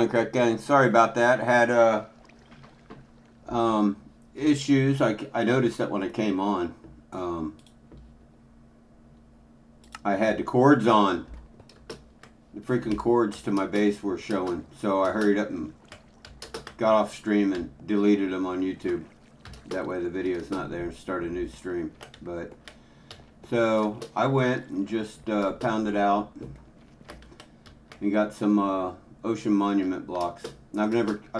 Minecraft gang. Sorry about that. Had issues. I noticed that when I came on, I had the cords on. The freaking cords to my base were showing, so I hurried up and got off stream and deleted them on YouTube. That way the video's not there and start a new stream. But so I went and just pounded out and got some ocean monument blocks. And I've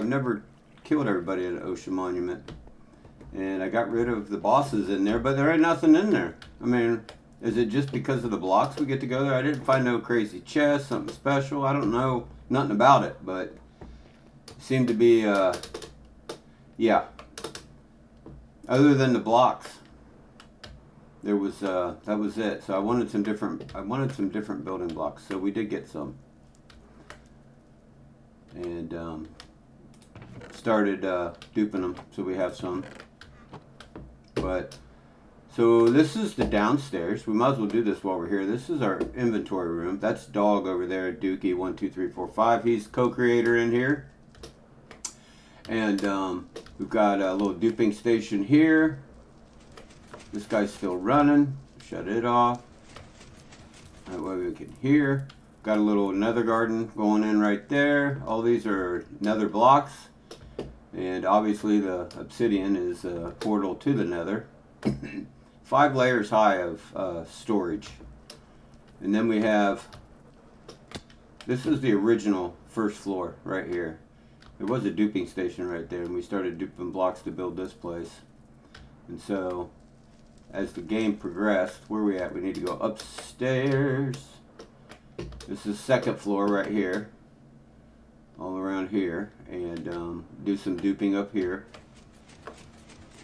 never killed everybody at an ocean monument, and I got rid of the bosses in there, but there ain't nothing in there. I mean, is it just because of the blocks we get to go there? I didn't find no crazy chest, something special. I don't know nothing about it, but it seemed to be yeah. Other than the blocks, there was that was it. So I wanted some different building blocks. So we did get some, and started duping them. So we have some. But so this is the downstairs. We might as well do this while we're here. This is our inventory room. That's Dog over there, Dookie 1 2 3 4 5. He's co-creator in here. And we've got a little duping station here. This guy's still running. Shut it off. That way we can hear. Got a little nether garden going in right there. All these are nether blocks. And obviously the obsidian is a portal to the nether. 5 layers high of storage. And then we have, this is the original first floor right here. There was a duping station right there, and we started duping blocks to build this place. And so, as the game progressed, where are we at? We need to go upstairs. This is second floor right here. All around here. And do some duping up here.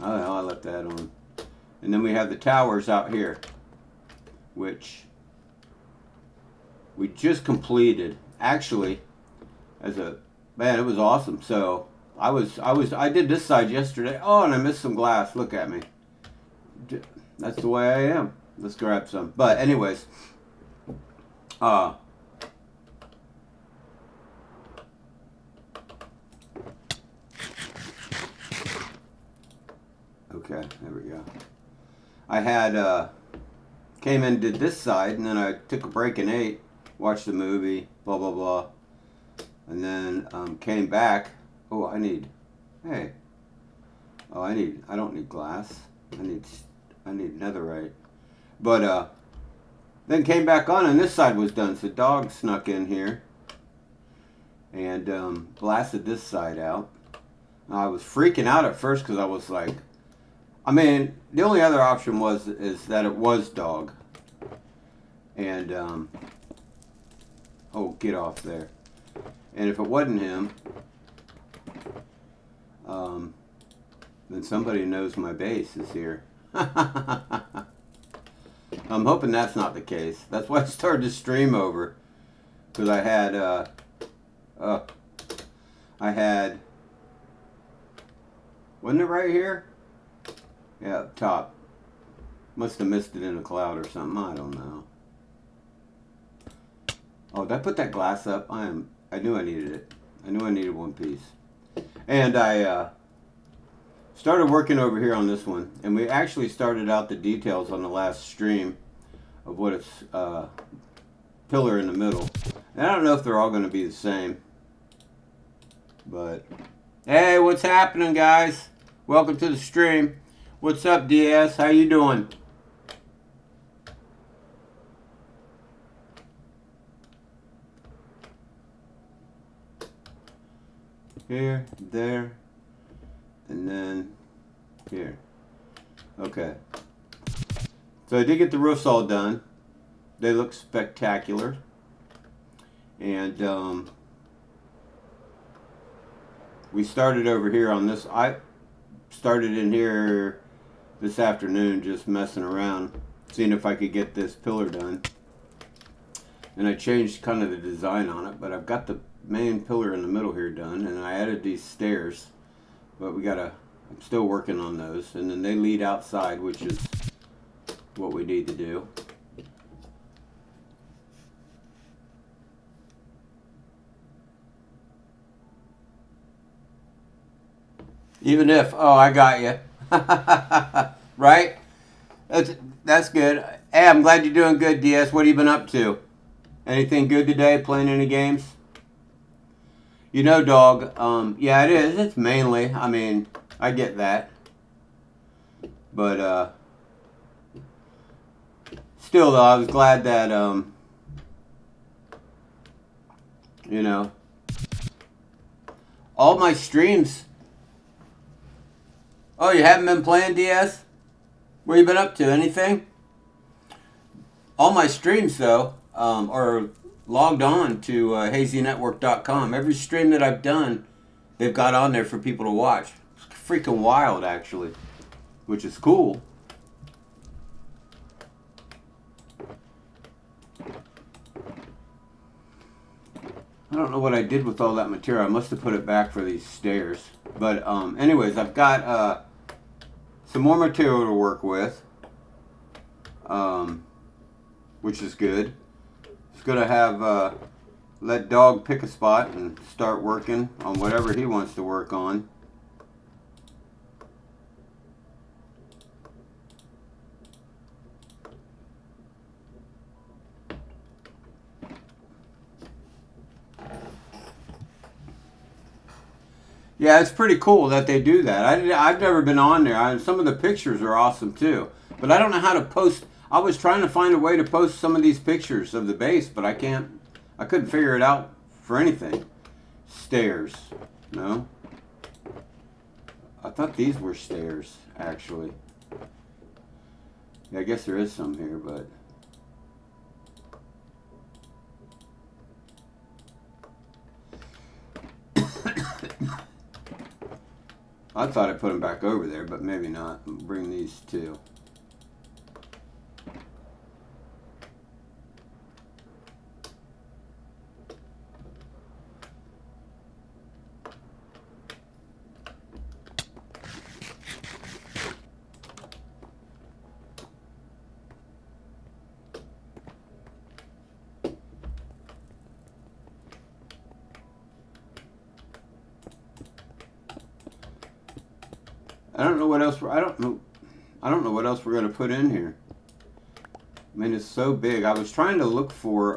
Oh, I left that on. And then we have the towers out here, which we just completed. Actually, man, it was awesome. So I did this side yesterday. Oh, and I missed some glass. Look at me. That's the way I am. Let's grab some. But anyways, okay, there we go. I had came in, did this side, and then I took a break and ate, watched the movie, blah blah blah. And then came back. Oh, I don't need glass. I need netherite. But then came back on, and this side was done. So Dog snuck in here and blasted this side out. I was freaking out at first because I was like, I mean, the only other option is that it was Dog. And oh, get off there. And if it wasn't him, then somebody knows my base is here. I'm hoping that's not the case. That's why I started to stream over. Because I had, wasn't it right here? Yeah, up top. Must have missed it in a cloud or something. I don't know. Oh, did I put that glass up? I knew I needed it. I knew I needed one piece. And I started working over here on this one. And we actually started out the details on the last stream of what it's pillar in the middle. And I don't know if they're all going to be the same. But, hey, what's happening, guys? Welcome to the stream. What's up, DS? How you doing? Here, there, and then here. Okay. So I did get the roofs all done. They look spectacular. And we started over here on this. I started in here this afternoon just messing around, seeing if I could get this pillar done. And I changed kind of the design on it, but I've got the main pillar in the middle here done, and I added these stairs, but I'm still working on those, and then they lead outside, which is what we need to do. Even if, oh, I got you. Right? That's, that's good. Hey, I'm glad you're doing good, DS. What have you been up to? Anything good today? Playing any games? You know, dog, yeah, it is. It's mainly, I mean, I get that. But, still, though, I was glad that, you know, all my streams. Oh, you haven't been playing, DS? What you been up to? Anything? All my streams, though, are logged on to hazeynetwork.com. Every stream that I've done, they've got on there for people to watch. It's freaking wild, actually, which is cool. I don't know what I did with all that material. I must have put it back for these stairs. But anyways, I've got some more material to work with, which is good. Just gonna have let dog pick a spot and start working on whatever he wants to work on. Yeah, it's pretty cool that they do that. I've never been on there. Some of the pictures are awesome too. But I don't know how to post. I was trying to find a way to post some of these pictures of the base, but I couldn't figure it out for anything. Stairs. No? I thought these were stairs, actually. Yeah, I guess there is some here, but... I thought I put them back over there, but maybe not. I'll bring these too. I don't know what else. I don't know what else we're gonna put in here. I mean, it's so big. I was trying to look for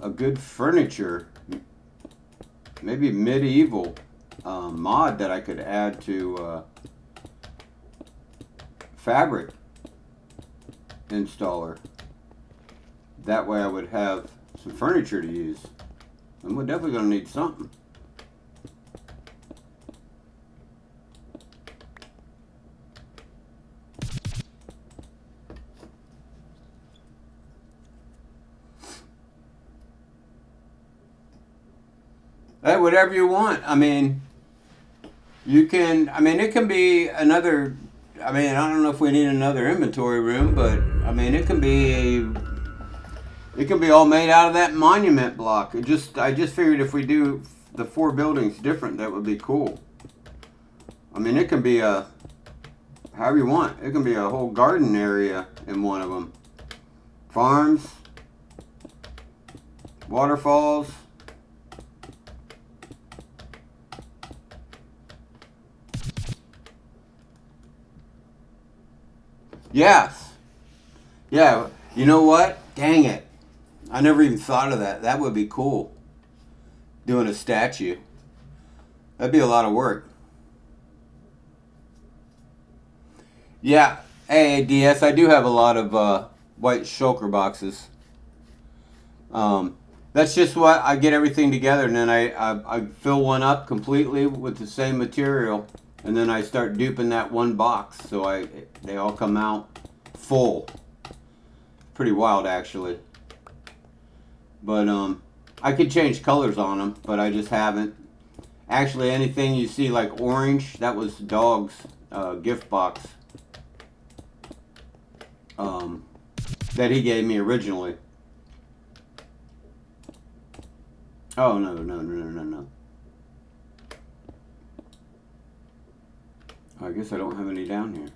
a good furniture, maybe medieval mod that I could add to fabric installer. That way, I would have some furniture to use. And we're definitely gonna need something. Hey, whatever you want. I mean, you can. I mean, it can be another. I mean, I don't know if we need another inventory room, but I mean, it can be. It can be all made out of that monument block. I just figured if we do the 4 buildings different, that would be cool. I mean, it can be a. However you want. It can be a whole garden area in one of them. Farms. Waterfalls. Yes. Yeah. You know what? Dang it. I never even thought of that. That would be cool. Doing a statue. That'd be a lot of work. Yeah. Hey, DS, I do have a lot of white shulker boxes. That's just what I get everything together, and then I fill one up completely with the same material, and then I start duping that one box, so they all come out full. Pretty wild, actually. But I could change colors on them, but I just haven't. Actually, anything you see like orange, that was Dog's gift box that he gave me originally. Oh, no. I guess I don't have any down here.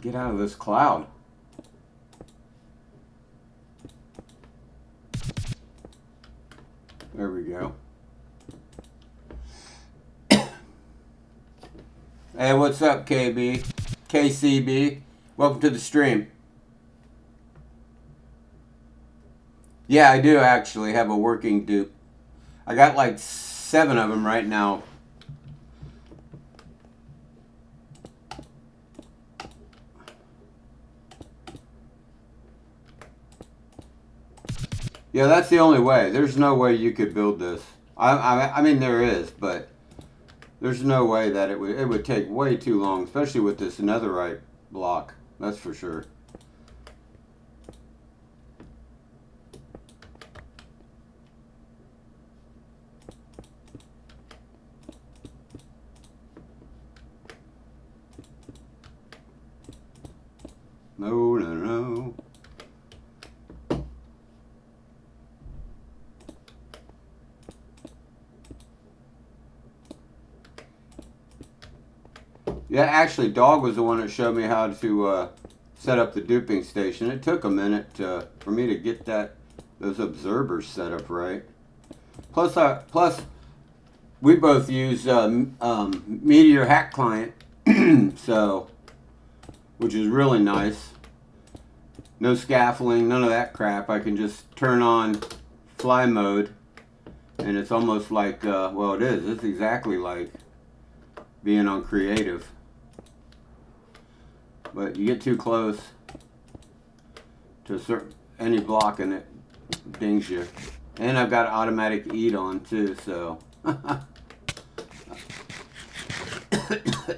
Get out of this cloud. There we go. Hey, what's up, KB? KCB? Welcome to the stream. Yeah, I do actually have a working dupe. I got like 7 of them right now. Yeah, that's the only way. There's no way you could build this. I mean, there is, but there's no way that it would take way too long, especially with this netherite block. That's for sure. No, no, no. Yeah, actually, Dog was the one that showed me how to set up the duping station. It took a minute for me to get those observers set up right. Plus, we both use Meteor Hack Client, so which is really nice. No scaffolding, none of that crap. I can just turn on fly mode, and it's almost like well, it is. It's exactly like being on creative. But you get too close to any block and it dings you. And I've got automatic eat on too, so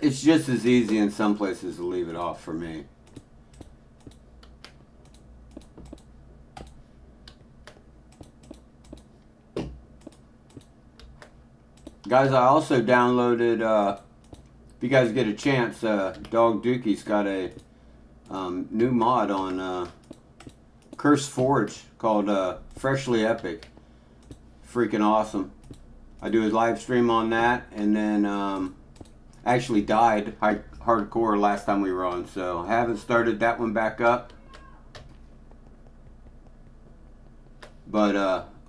it's just as easy in some places to leave it off for me. Guys, I also downloaded if you guys get a chance, Dog Dookie's got a new mod on Curse Forge called Freshly Epic. Freaking awesome. I do his live stream on that, and then actually died hardcore last time we were on, so I haven't started that one back up. But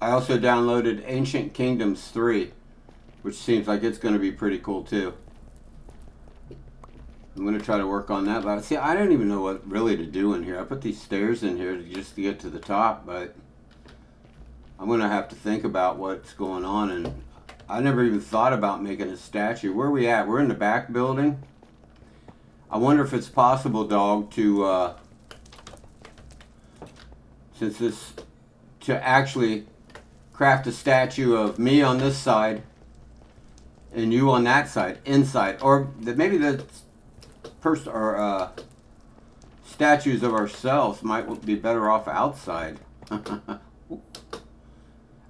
I also downloaded Ancient Kingdoms 3, which seems like it's going to be pretty cool too. I'm going to try to work on that, but see, I don't even know what really to do in here. I put these stairs in here just to get to the top, but I'm going to have to think about what's going on, and I never even thought about making a statue. Where are we at? We're in the back building. I wonder if it's possible, Dog, to to actually craft a statue of me on this side and you on that side, inside, or maybe the statues of ourselves might be better off outside.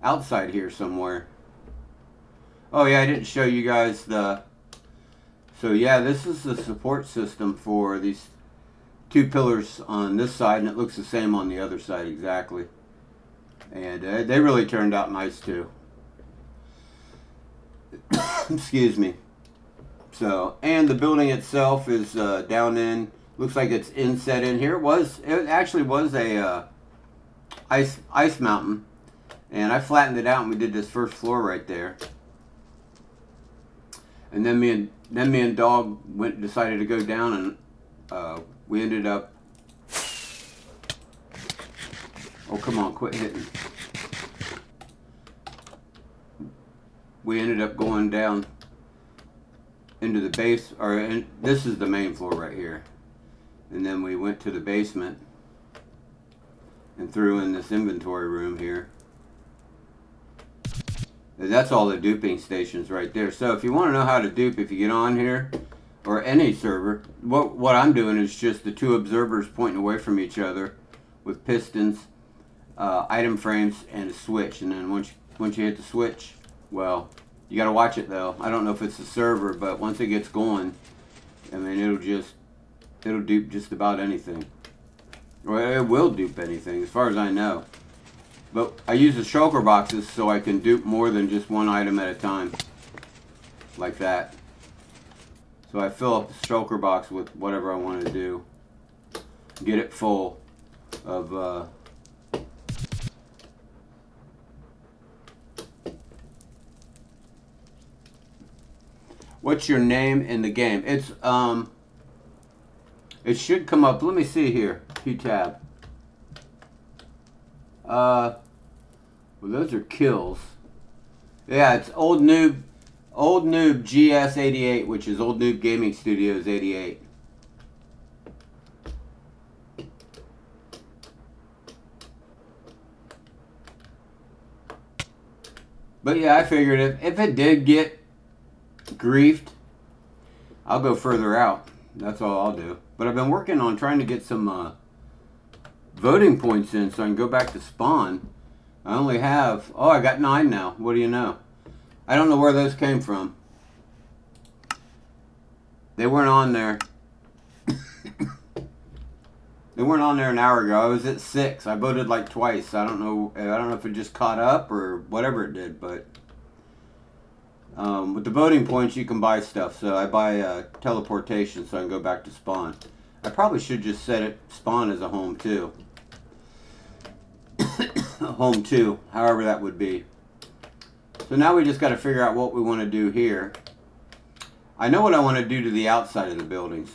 Outside here somewhere. Oh yeah, I didn't show you guys so yeah, this is the support system for these 2 pillars on this side, and it looks the same on the other side exactly. And they really turned out nice too. Excuse me. So, and the building itself is down in, looks like it's inset in here. It actually was a ice mountain, and I flattened it out and we did this first floor right there. And then me and Dog decided to go down, and we ended up, oh come on, quit hitting. We ended up going down into the base, this is the main floor right here, and then we went to the basement and threw in this inventory room here, and that's all the duping stations right there. So if you want to know how to dupe, if you get on here or any server, what I'm doing is just the 2 observers pointing away from each other with pistons, item frames, and a switch, and then once you hit the switch, well, you got to watch it though. I don't know if it's the server, but once it gets going, I mean, it'll dupe just about anything. Or it will dupe anything, as far as I know. But I use the shulker boxes so I can dupe more than just one item at a time. Like that. So I fill up the shulker box with whatever I want to do. get it full of what's your name in the game? It's it should come up. Let me see here. P-tab. Well, those are kills. Yeah, it's Old Noob GS88, which is Old Noob Gaming Studios 88. But yeah, I figured if it did get griefed, I'll go further out. That's all I'll do. But I've been working on trying to get some voting points in so I can go back to spawn. I only have, oh, I got 9 now. What do you know? I don't know where those came from. They weren't on there. They weren't on there an hour ago. I was at 6. I voted like twice. I don't know if it just caught up or whatever it did, but with the voting points you can buy stuff. So I buy teleportation so I can go back to spawn. I probably should just set it spawn as a home too. Home 2, however that would be. So now we just got to figure out what we want to do here. I know what I want to do to the outside of the buildings.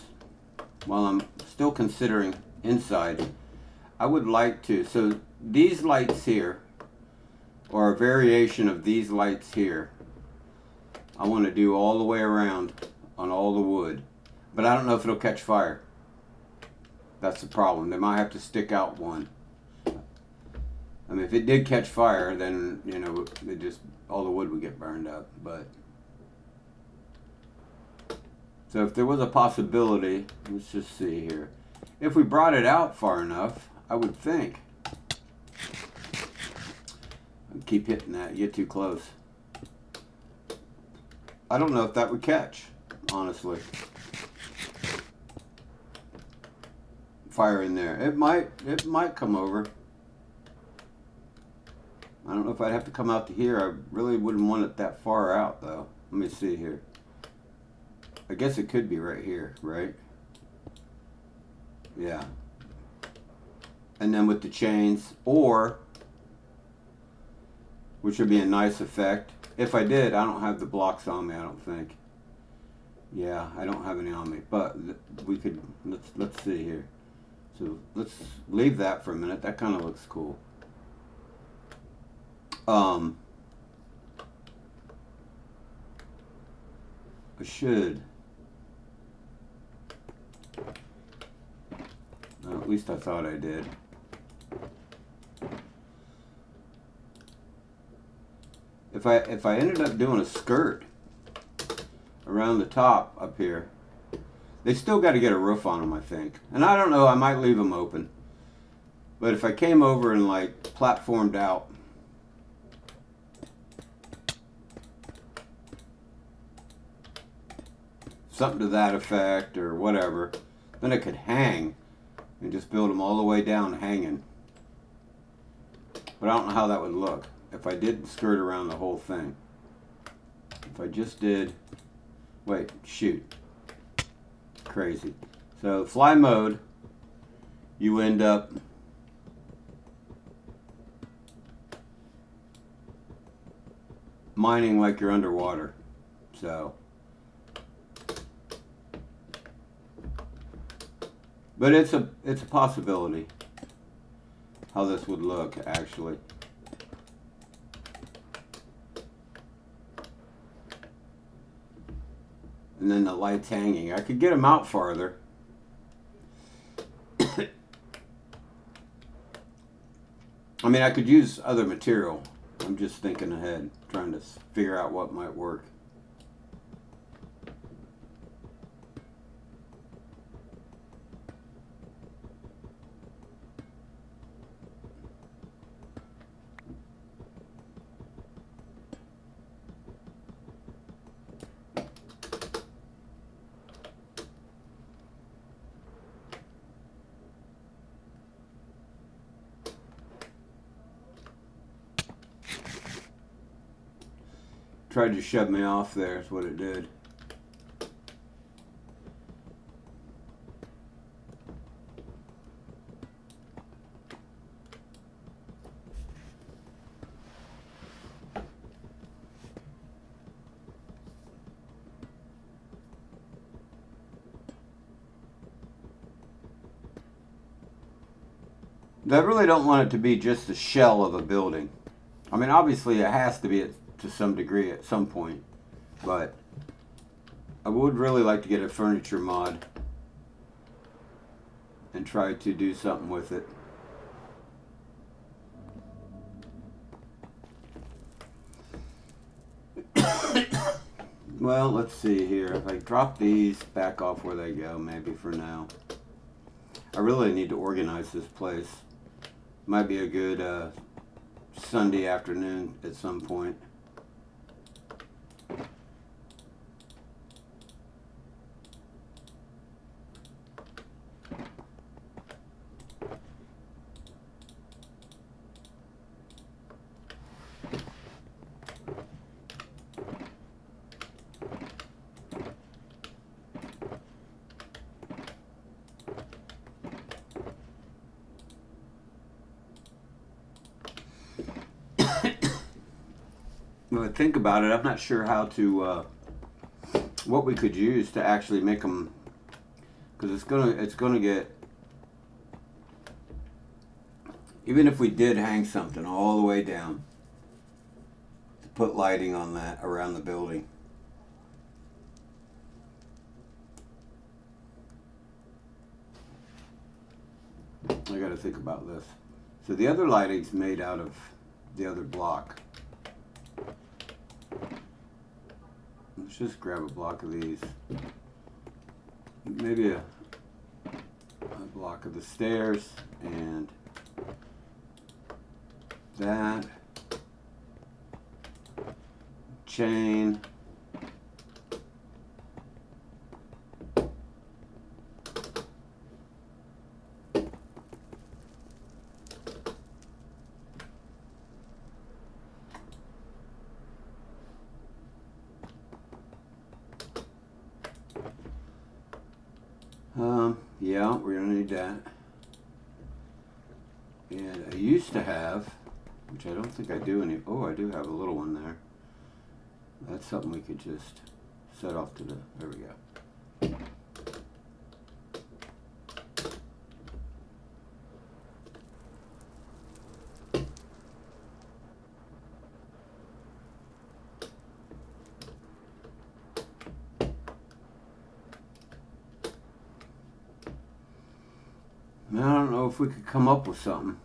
While I'm still considering inside, I would like to, so these lights here, or a variation of these lights here, I want to do all the way around on all the wood. But I don't know if it'll catch fire. That's the problem. They might have to stick out one. I mean, if it did catch fire, then, you know, it just, all the wood would get burned up. But so if there was a possibility, let's just see here. If we brought it out far enough, I would think. I'd keep hitting that, you get too close. I don't know if that would catch, honestly. Fire in there. It might come over. I don't know if I'd have to come out to here. I really wouldn't want it that far out, though. Let me see here. I guess it could be right here, right? Yeah. And then with the chains, or, which would be a nice effect. If I did, I don't have the blocks on me, I don't think. Yeah, I don't have any on me. But we could, let's see here. So let's leave that for a minute. That kind of looks cool. I should. At least I thought I did. If I ended up doing a skirt around the top up here, they still got to get a roof on them, I think. And I don't know, I might leave them open. But if I came over and like platformed out, something to that effect or whatever, then I could hang and just build them all the way down hanging. But I don't know how that would look if I did skirt around the whole thing. If I just did, wait, shoot, crazy. So fly mode, you end up mining like you're underwater. So, but it's a possibility how this would look actually. And then the lights hanging. I could get them out farther. I mean, I could use other material. I'm just thinking ahead, trying to figure out what might work. Tried to shove me off there is what it did. I really don't want it to be just a shell of a building. I mean, obviously it has to be to some degree at some point, but I would really like to get a furniture mod and try to do something with it. Well, let's see here. If I drop these back off where they go, maybe for now. I really need to organize this place. Might be a good Sunday afternoon at some point. When I think about it, I'm not sure how to, what we could use to actually make them, because it's gonna get, even if we did hang something all the way down to put lighting on that around the building. I gotta think about this. So the other lighting's made out of the other block. Let's just grab a block of these. Maybe a block of the stairs and that. Chain. Yeah, we're gonna need that. And I used to have, which I don't think I do any, oh, I do have a little one there. That's something we could just set off to the, there we go. I don't know if we could come up with something.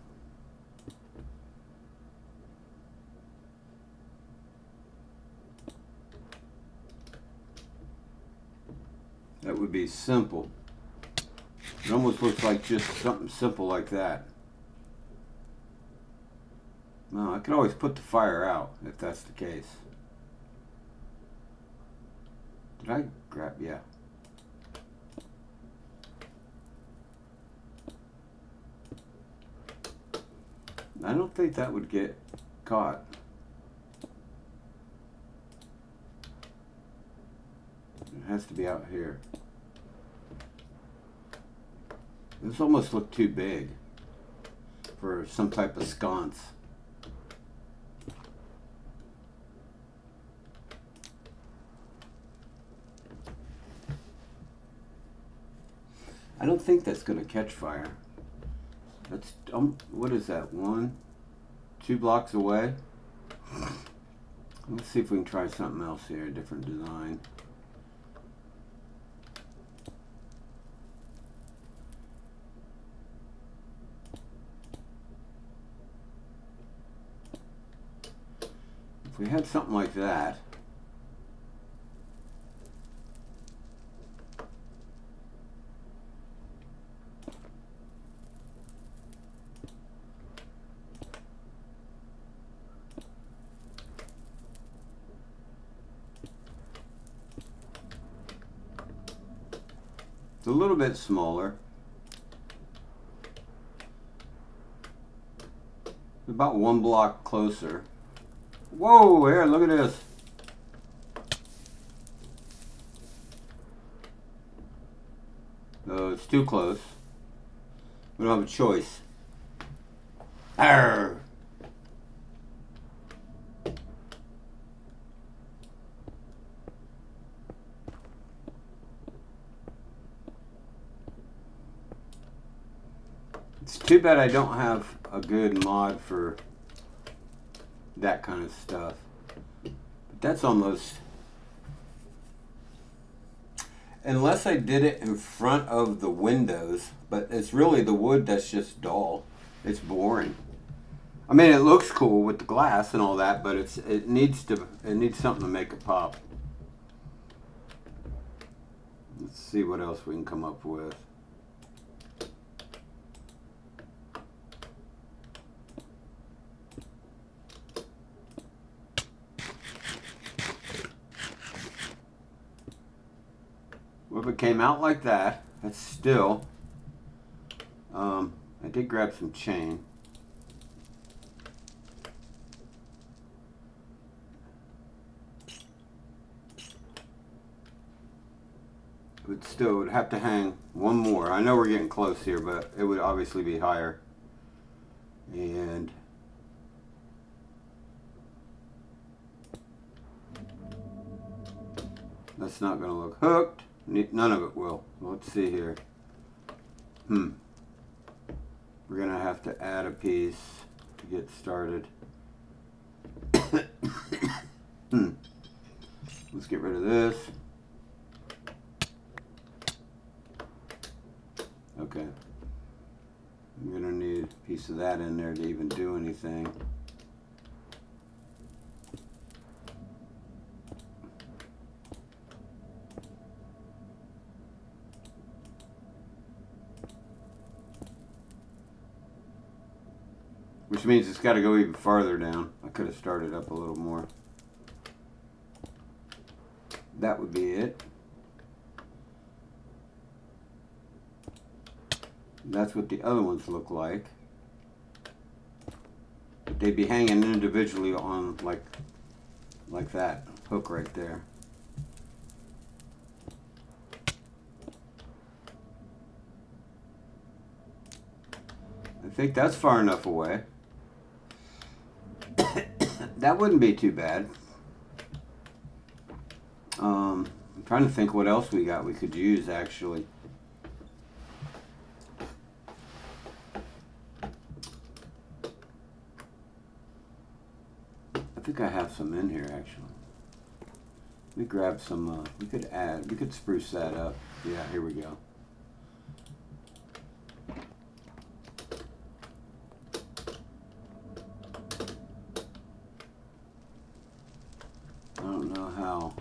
That would be simple. It almost looks like just something simple like that. No, I could always put the fire out if that's the case. Did I grab? Yeah. I don't think that would get caught. It has to be out here. This almost looked too big for some type of sconce. I don't think that's going to catch fire. That's what is that? 1, 2 blocks away. Let's see if we can try something else here, a different design. If we had something like that. It's a little bit smaller. About 1 block closer. Whoa, here, look at this. Oh, it's too close. We don't have a choice. Arr! It's too bad I don't have a good mod for that kind of stuff. But that's almost... Unless I did it in front of the windows, but it's really the wood that's just dull. It's boring. I mean, it looks cool with the glass and all that, but it needs something to make it pop. Let's see what else we can come up with. Well, if it came out like that, that's still... I did grab some chain. But still, it would have to hang one more. I know we're getting close here, but it would obviously be higher. And that's not going to look hooked. None of it will. Let's see here. We're going to have to add a piece to get started. Let's get rid of this. Okay. I'm going to need a piece of that in there to even do anything. Which means it's got to go even farther down. I could have started up a little more. That would be it. That's what the other ones look like. But they'd be hanging individually on like that hook right there. I think that's far enough away. That wouldn't be too bad. I'm trying to think what else we could use actually. I think I have some in here actually. Let me grab some, we could spruce that up. Yeah, here we go. I don't know how.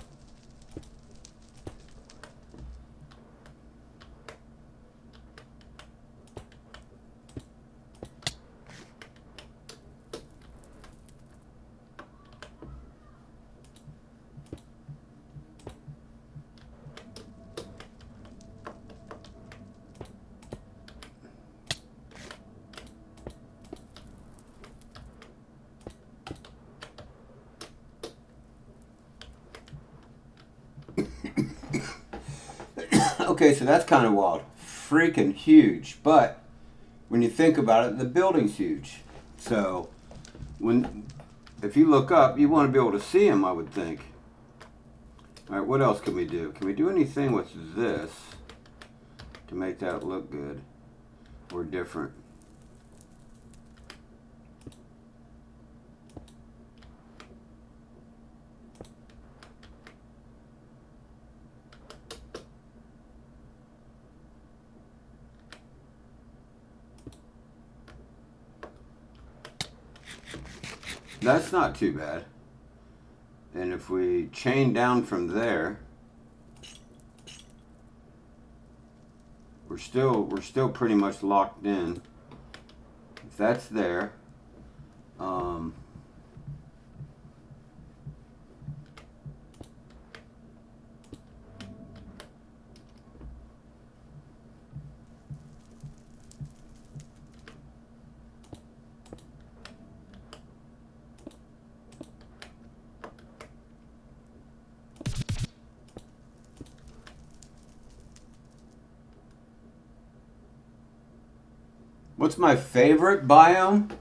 Okay, so that's kind of wild. Freaking huge. But when you think about it, the building's huge. So if you look up, you want to be able to see them, I would think. All right, what else can we do? Can we do anything with this to make that look good or different? That's not too bad. And if we chain down from there, we're still pretty much locked in. If that's there, what's my favorite biome?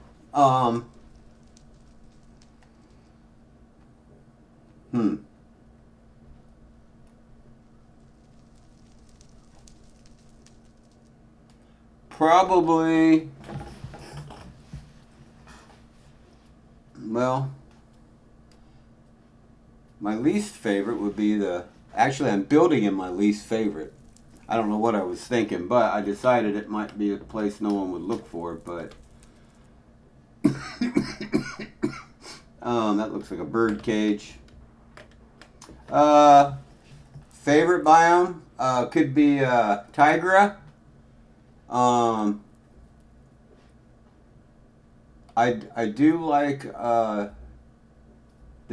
Probably well, my least favorite would be the, actually I'm building in my least favorite. I don't know what I was thinking, but I decided it might be a place no one would look for, but that looks like a bird cage. Favorite biome could be taiga. I do like the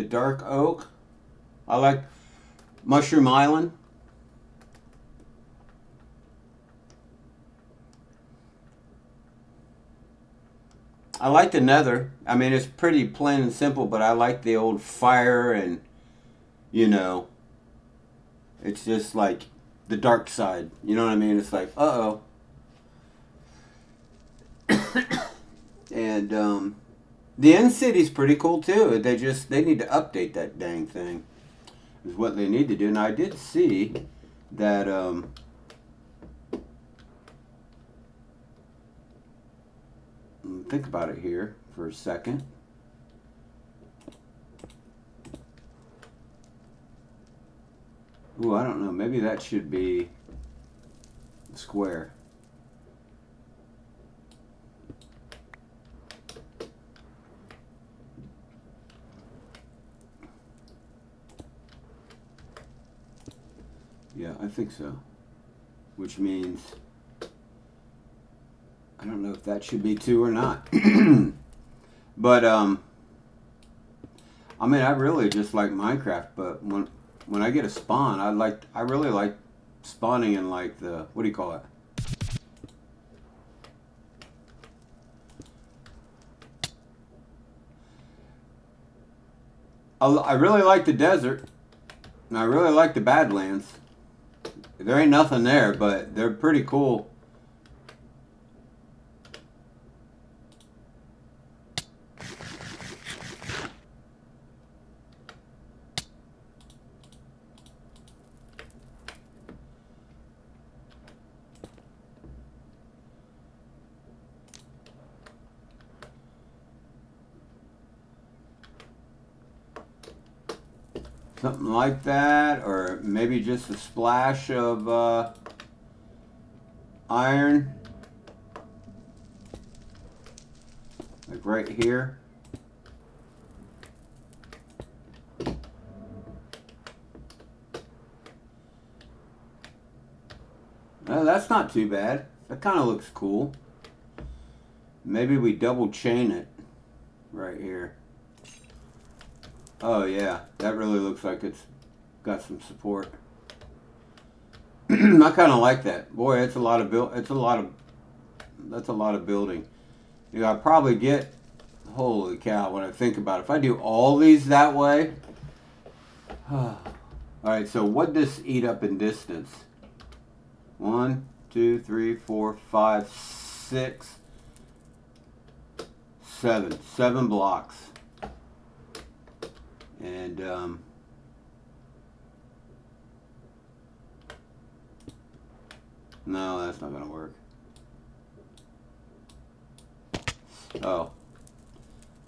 dark oak. I like Mushroom Island. I like the nether. I mean, it's pretty plain and simple, but I like the old fire and, you know, it's just like the dark side. You know what I mean? It's like, uh-oh. And the end city's pretty cool too. They need to update that dang thing. Is what they need to do. And I did see that think about it here for a second. Ooh, I don't know. Maybe that should be square. Yeah, I think so. Which means I don't know if that should be 2 or not. But I mean, I really just like Minecraft, but when I get a spawn, I really like spawning in like the, what do you call it? I really like the desert, and I really like the Badlands. There ain't nothing there, but they're pretty cool. Something like that, or maybe just a splash of iron, like right here. That's not too bad. That kind of looks cool. Maybe we double chain it right here. Oh yeah, that really looks like it's got some support. I kind of like that. Boy, it's a lot of that's a lot of building. You know, I probably get, holy cow, when I think about it, if I do all these that way. All right, so what does this eat up in distance? 1, 2, 3, 4, 5, 6, 7. 7 blocks. And no, that's not gonna work. Oh,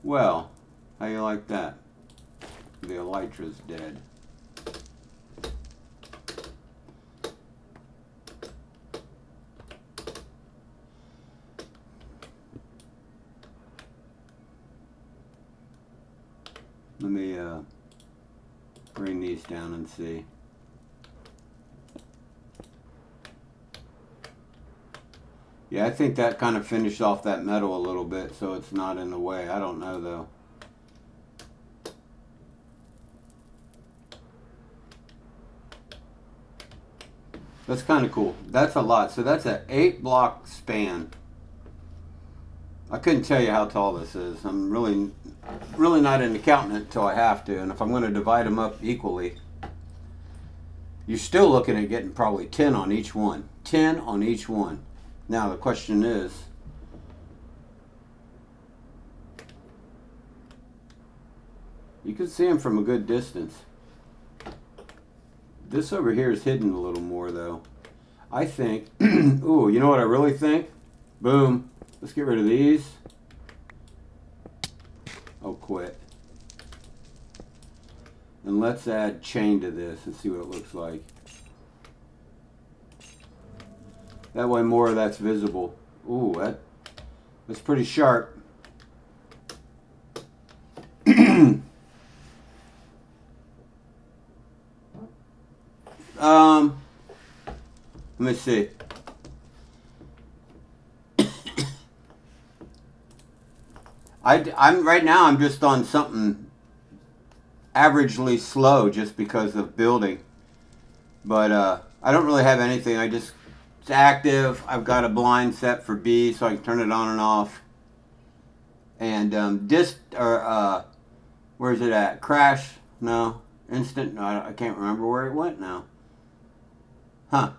well, how you like that? The elytra's dead. Let me bring these down and see. Yeah, I think that kind of finished off that metal a little bit, so it's not in the way. I don't know though. That's kind of cool. That's a lot. So that's an 8-block span. I couldn't tell you how tall this is. I'm really not an accountant until I have to. And if I'm going to divide them up equally, you're still looking at getting probably 10 on each one. 10 on each one. Now the question is, you can see them from a good distance. This over here is hidden a little more though. I think, ooh, you know what I really think? Boom. Let's get rid of these. I'll quit. And let's add chain to this and see what it looks like. That way more of that's visible. Ooh, that's pretty sharp. Let me see. I'm right now. I'm just on something averagely slow just because of building, but I don't really have anything. It's active. I've got a blind set for B, so I can turn it on and off. And where's it at? Crash? No. Instant? No, I can't remember where it went now. Huh.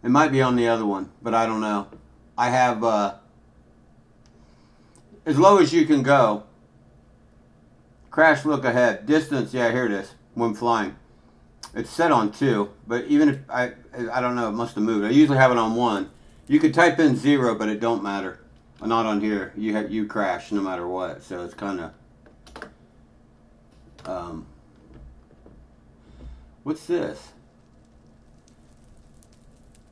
It might be on the other one, but I don't know. I have as low as you can go. Crash, look ahead. Distance, yeah, here it is. When flying. It's set on 2, but even if I don't know, it must have moved. I usually have it on 1. You could type in 0, but it don't matter. Not on here. You crash no matter what. So it's kind of what's this?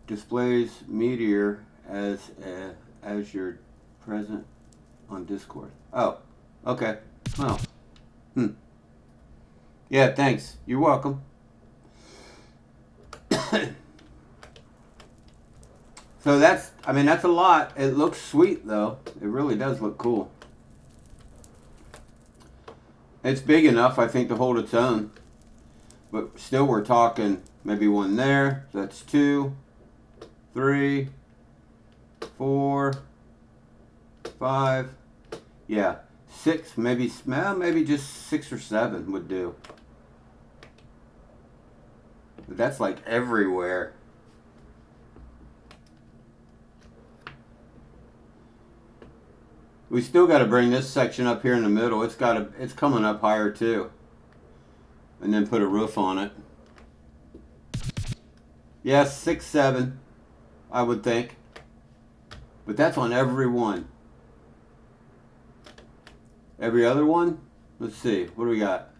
Displays meteor as you're present on Discord. Oh, okay. Well, yeah, thanks. You're welcome. So that's a lot. It looks sweet though. It really does look cool. It's big enough, I think, to hold its own. But still, we're talking maybe one there. So that's 2, 3, 4, 5. Yeah, 6. Maybe just 6 or 7 would do. But that's like everywhere. We still got to bring this section up here in the middle. It's coming up higher too. And then put a roof on it. Yes, 6, 7, I would think. But that's on every one. Every other one? Let's see. What do we got?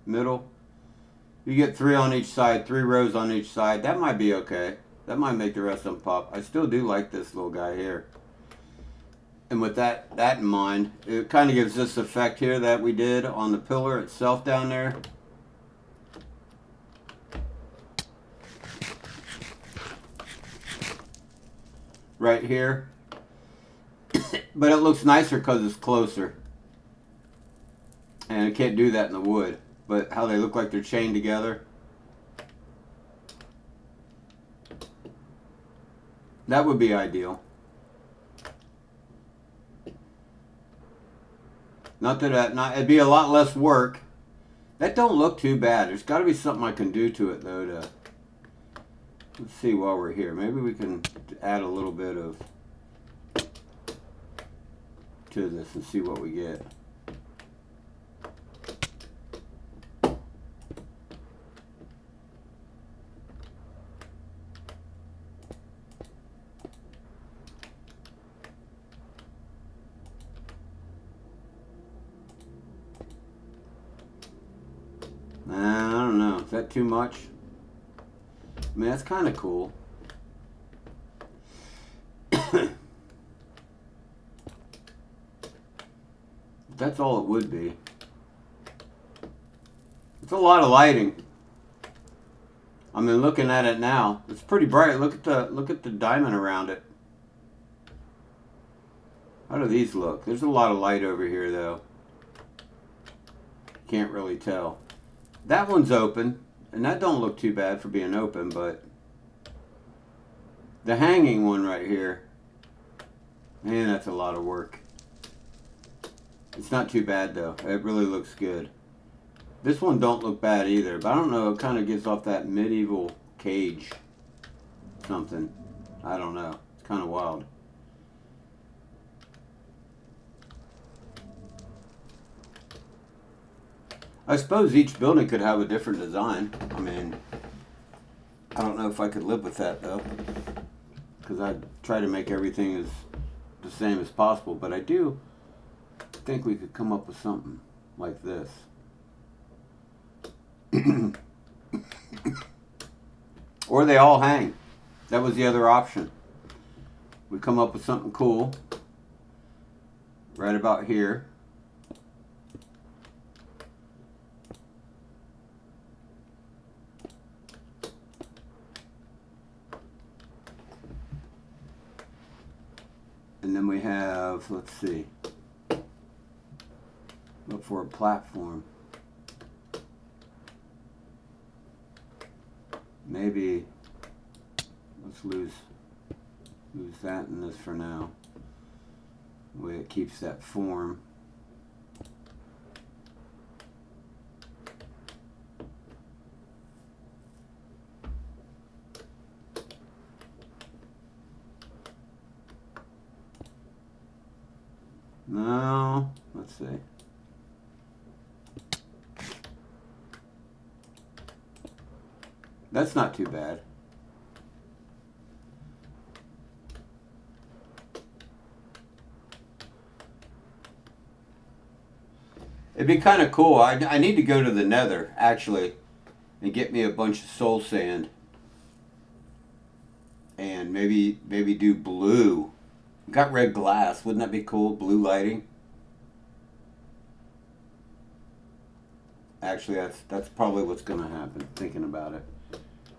Middle. You get 3 on each side, 3 rows on each side. That might be okay. That might make the rest of them pop. I still do like this little guy here. And with that in mind, it kind of gives this effect here that we did on the pillar itself down there. Right here. But it looks nicer because it's closer. And I can't do that in the wood. But how they look like they're chained together. That would be ideal. It'd be a lot less work. That don't look too bad. There's got to be something I can do to it though. Let's see while we're here. Maybe we can add a little bit of to this and see what we get. I don't know. Is that too much? I mean, that's kind of cool. That's all it would be. It's a lot of lighting. I mean, looking at it now, it's pretty bright. Look at the diamond around it. How do these look? There's a lot of light over here, though. Can't really tell. That one's open, and that don't look too bad for being open, but the hanging one right here, man, that's a lot of work. It's not too bad though. It really looks good. This one don't look bad either, but I don't know, it kind of gives off that medieval cage something. I don't know. It's kind of wild. I suppose each building could have a different design. I mean, I don't know if I could live with that though, because I try to make everything as the same as possible. But I do think we could come up with something like this. Or they all hang. That was the other option. We come up with something cool right about here. And then we have, let's see, look for a platform. Maybe let's lose that in this for now. The way it keeps that form. No, let's see. That's not too bad. It'd be kind of cool. I need to go to the Nether, actually, and get me a bunch of soul sand. And maybe do blue. Got red glass. Wouldn't that be cool? Blue lighting. Actually, that's probably what's going to happen, thinking about it.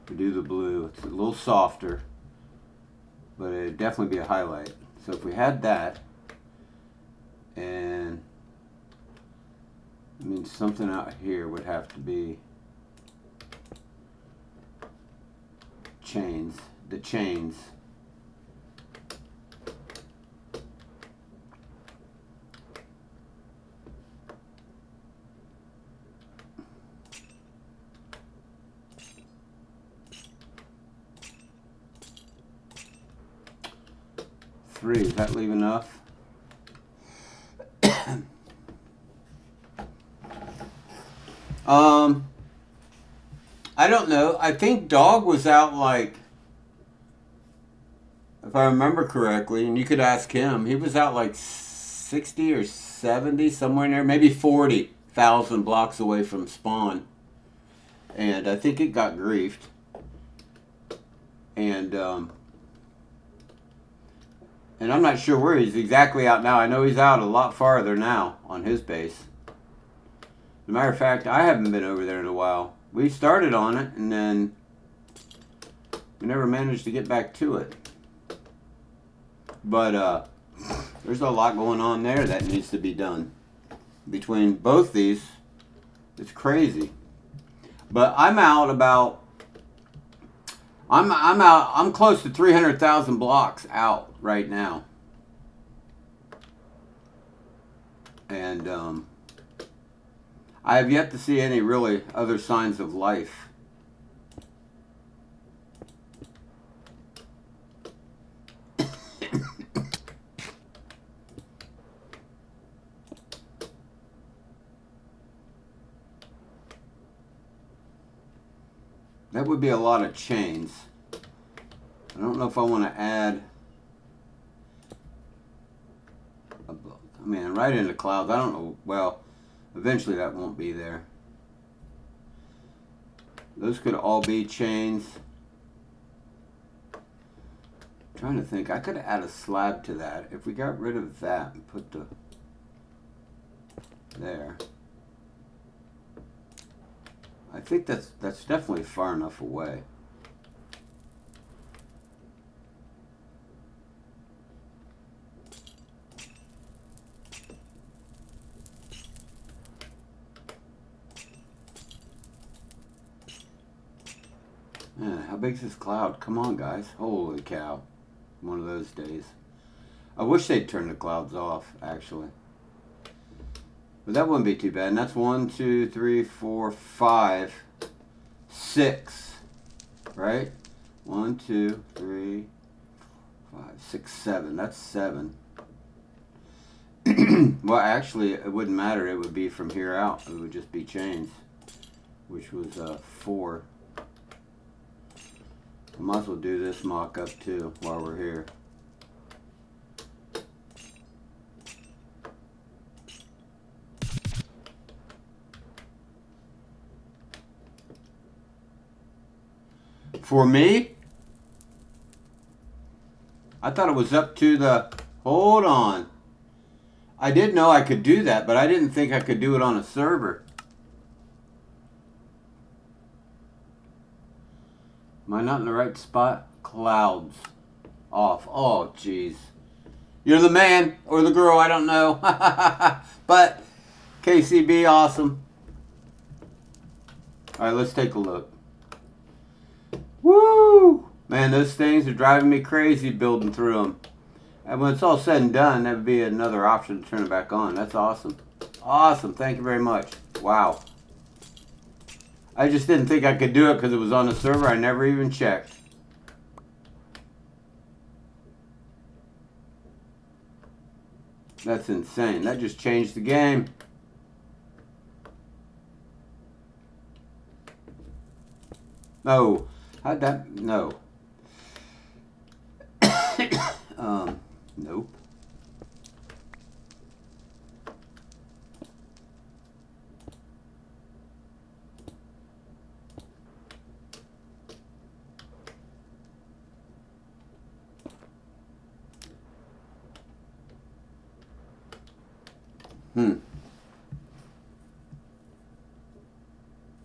We do the blue. It's a little softer, but it'd definitely be a highlight. So if we had that, and I mean something out here would have to be chains. The chains. Three, does that leave enough? I don't know. I think Dog was out like, if I remember correctly, and you could ask him, he was out like 60 or 70, somewhere in there, maybe 40,000 blocks away from spawn. And I think it got griefed. And I'm not sure where he's exactly out now. I know he's out a lot farther now on his base. As a matter of fact, I haven't been over there in a while. We started on it, and then we never managed to get back to it. But there's a lot going on there that needs to be done. Between both these, it's crazy. But I'm out about... I'm close to 300,000 blocks out right now. And I have yet to see any really other signs of life. That would be a lot of chains. I don't know if I want to add right into clouds. I don't know. Well, eventually that won't be there. Those could all be chains. I'm trying to think. I could add a slab to that. If we got rid of that and put the there. I think that's definitely far enough away. Man, how big's this cloud? Come on, guys. Holy cow. One of those days. I wish they'd turn the clouds off, actually. But that wouldn't be too bad. And that's 1, 2, 3, 4, 5, 6. Right? 1, 2, 3, 5, 6, 7. That's 7. Well, actually, it wouldn't matter. It would be from here out. It would just be chains, which was 4. I might as well do this mock-up too while we're here. For me? I thought it was up to the... Hold on. I did know I could do that, but I didn't think I could do it on a server. Am I not in the right spot? Clouds. Off. Oh, jeez. You're the man or the girl, I don't know. But KCB, awesome. All right, let's take a look. Woo! Man, those things are driving me crazy building through them. And when it's all said and done, that would be another option to turn it back on. That's awesome. Awesome. Thank you very much. Wow. I just didn't think I could do it because it was on the server. I never even checked. That's insane. That just changed the game. No. How'd that... No. Nope.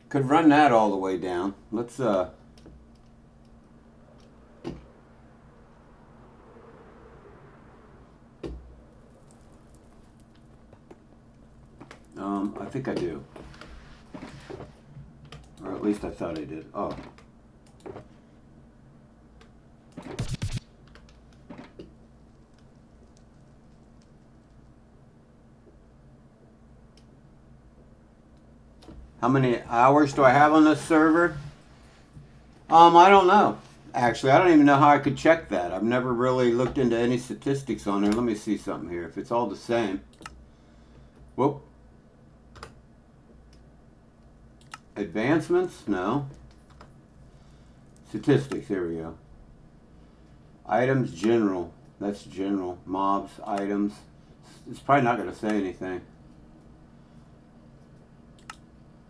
Could run that all the way down. Let's I think I do. Or at least I thought I did. Oh. How many hours do I have on this server? I don't know. Actually, I don't even know how I could check that. I've never really looked into any statistics on there. Let me see something here. If it's all the same. Whoop. Advancements? No. Statistics. There we go. Items, general. That's general. Mobs, items. It's probably not going to say anything.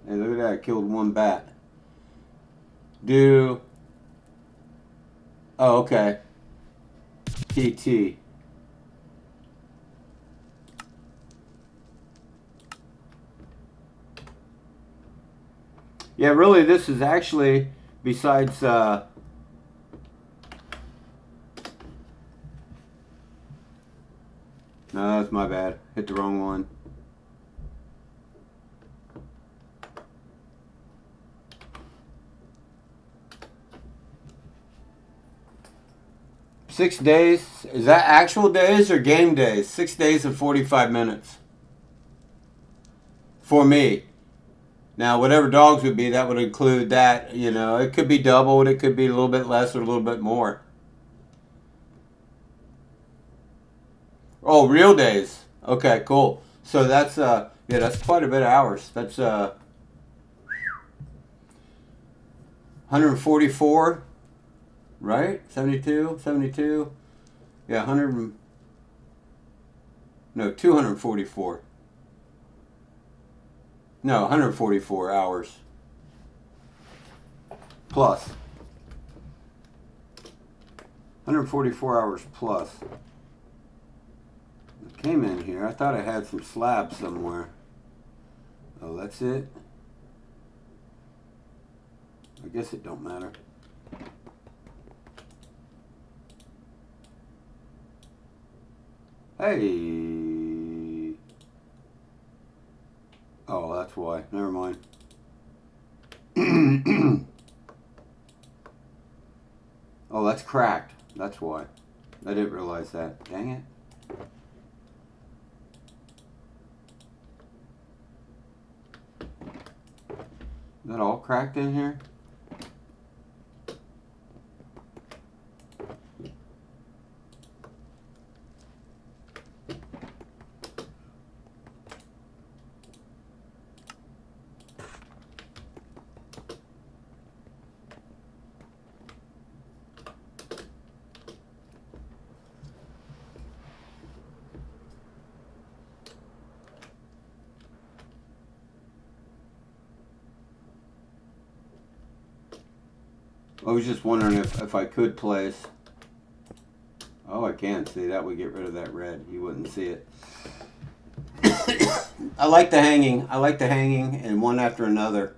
Hey, look at that. I killed one bat. Do... Oh, okay. PT. Yeah, really, this is actually, besides... No, that's my bad. Hit the wrong one. Six days. Is that actual days or game days? 6 days and 45 minutes. For me. Now, whatever dogs would be, that would include that. You know, it could be doubled. It could be a little bit less or a little bit more. Oh, real days. Okay, cool. So that's, yeah, that's quite a bit of hours. That's, 144, right? 72, 72. Yeah, 100, no, 244. No, 144 hours. Plus. 144 hours plus. I came in here. I thought I had some slabs somewhere. Oh, that's it? I guess it don't matter. Hey. Oh, that's why. Never mind. Oh, that's cracked. That's why. I didn't realize that. Dang it. Is that all cracked in here? I was just wondering if I could place. Oh, I can see that would get rid of that red. You wouldn't see it. I like the hanging. I like the hanging and one after another.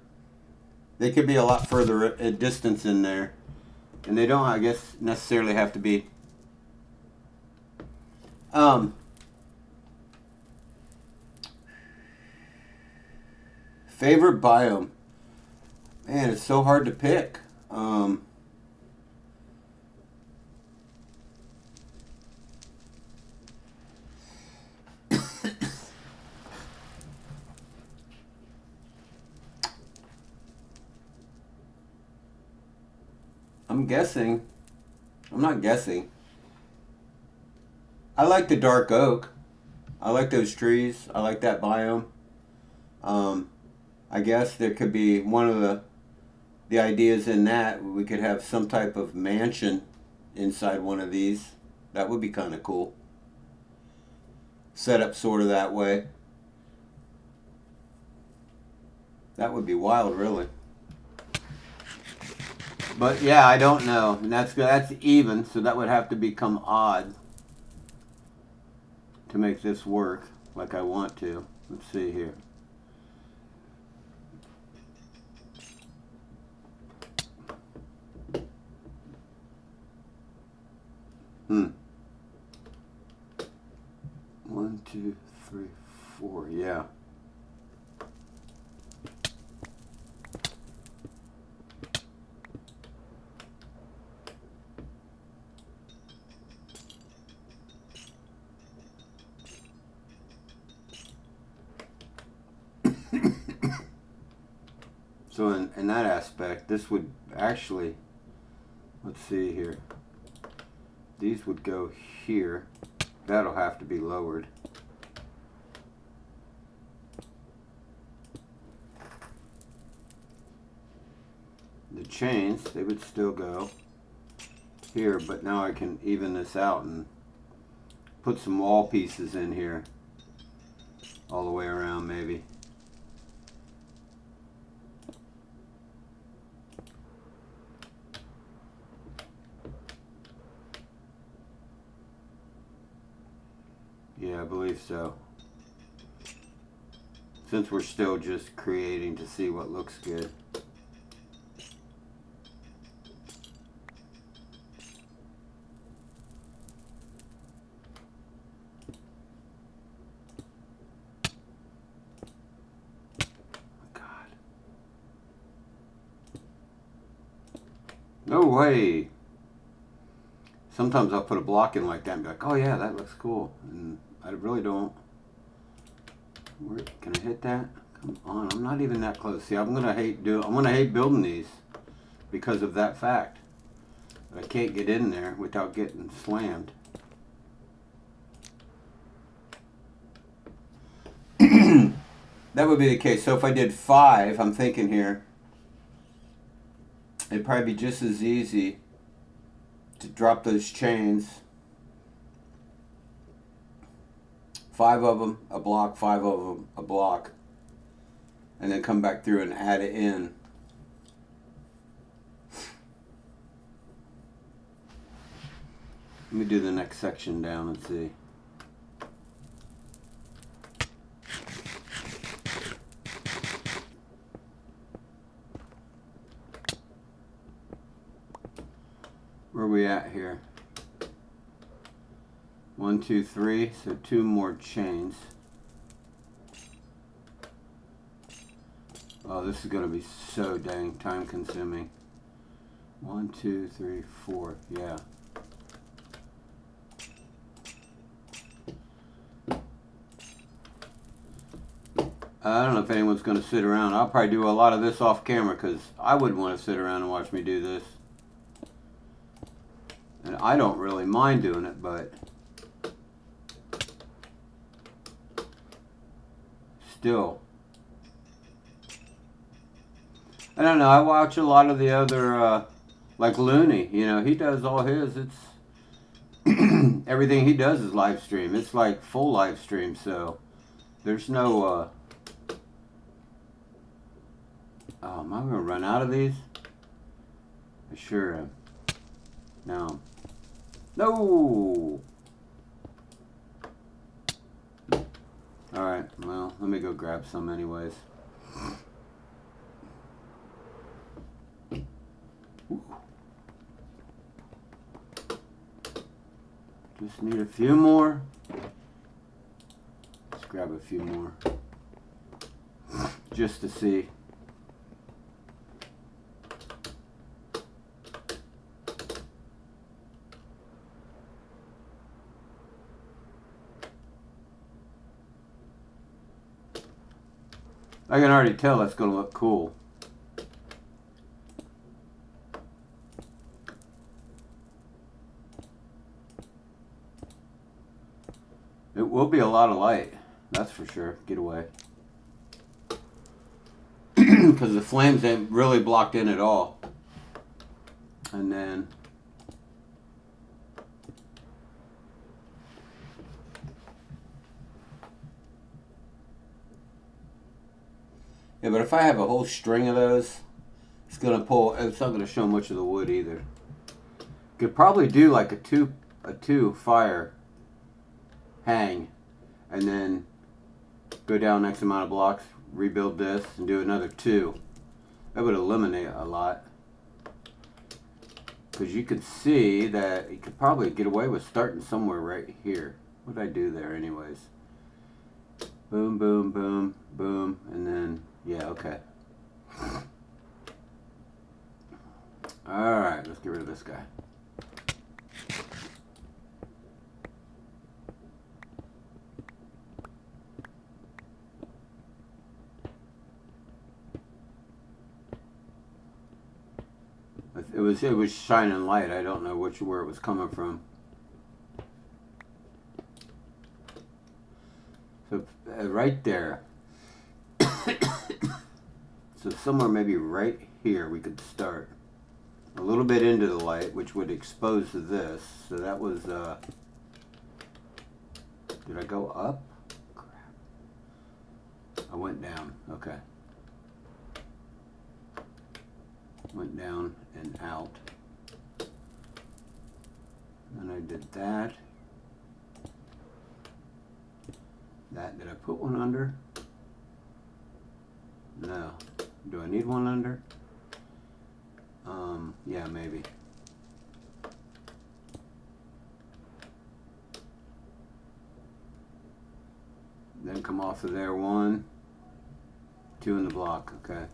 They could be a lot further at distance in there. And they don't, I guess, necessarily have to be. Favorite biome? Man, it's so hard to pick. I'm guessing. I'm not guessing. I like the dark oak. I like those trees. I like that biome. I guess there could be one of the ideas in that. We could have some type of mansion inside one of these. That would be kind of cool. Set up sort of that way. That would be wild, really. But yeah, I don't know. And that's even, so that would have to become odd to make this work like I want to. Let's see here. One, two, three, four. Yeah. So in that aspect, this would actually, let's see here. These would go here. That'll have to be lowered. The chains, they would still go here, but now I can even this out and put some wall pieces in here all the way around maybe. Yeah, I believe so. Since we're still just creating to see what looks good. God. No way. Sometimes I'll put a block in like that and be like, oh yeah, that looks cool. And I really don't. Can I hit that? Come on, I'm not even that close. See, I'm gonna hate building these because of that fact. I can't get in there without getting slammed. That would be the case. So if I did 5, I'm thinking here, it'd probably be just as easy to drop those chains. 5 of them, a block, 5 of them, a block. And then come back through and add it in. Let me do the next section down and see. Where are we at here? 1, 2, 3, so 2 more chains. Oh, this is going to be so dang time consuming. 1, 2, 3, 4, yeah. I don't know if anyone's going to sit around. I'll probably do a lot of this off camera because I wouldn't want to sit around and watch me do this. And I don't really mind doing it, but still. I don't know. I watch a lot of the other, like Looney. You know, he does all his. It's everything he does is live stream. It's like full live stream. So there's no. Oh, am I gonna run out of these? I sure am. No. No! Alright, well, let me go grab some anyways. Just need a few more. Let's grab a few more. Just to see. I can already tell that's going to look cool. It will be a lot of light, that's for sure. Get away. Because the flames ain't really blocked in at all. And then yeah, but if I have a whole string of those, it's not gonna show much of the wood either. Could probably do like a two fire hang, and then go down X amount of blocks, rebuild this, and do another 2. That would eliminate a lot. Because you could see that you could probably get away with starting somewhere right here. What did I do there anyways? Boom, boom, boom, boom, and then, yeah, okay. Alright, let's get rid of this guy. It was shining light. I don't know where it was coming from. So right there. So somewhere maybe right here we could start. A little bit into the light, which would expose this. So that was, did I go up? Crap. I went down. Okay. Went down and out. And I did that. Did I put one under? No. Do I need one under? Yeah, maybe. Then come off of there, 1, 2 in the block, okay.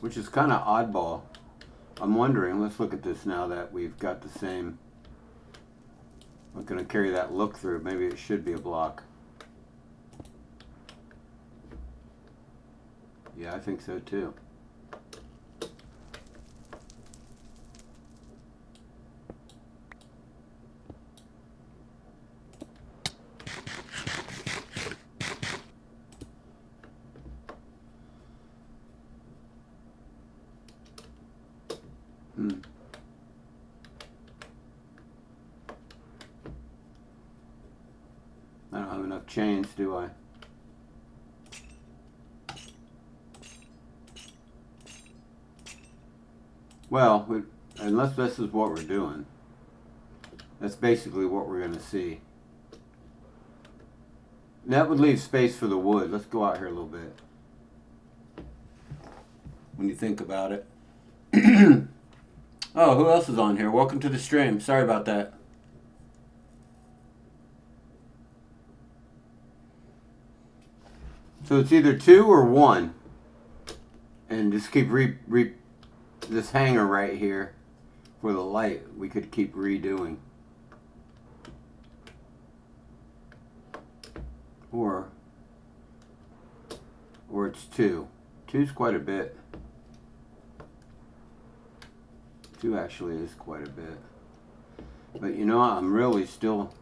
Which is kind of oddball. I'm wondering, let's look at this now that we've got the same. I'm going to carry that look through. Maybe it should be a block. Yeah, I think so too. I don't have enough chains, do I? Well, unless this is what we're doing, that's basically what we're going to see. That would leave space for the wood. Let's go out here a little bit. When you think about it. Oh, who else is on here? Welcome to the stream. Sorry about that. So it's either 2 or 1. And just keep this hanger right here for the light we could keep redoing. Or it's 2. 2's quite a bit. 2 actually is quite a bit. But you know, I'm really still...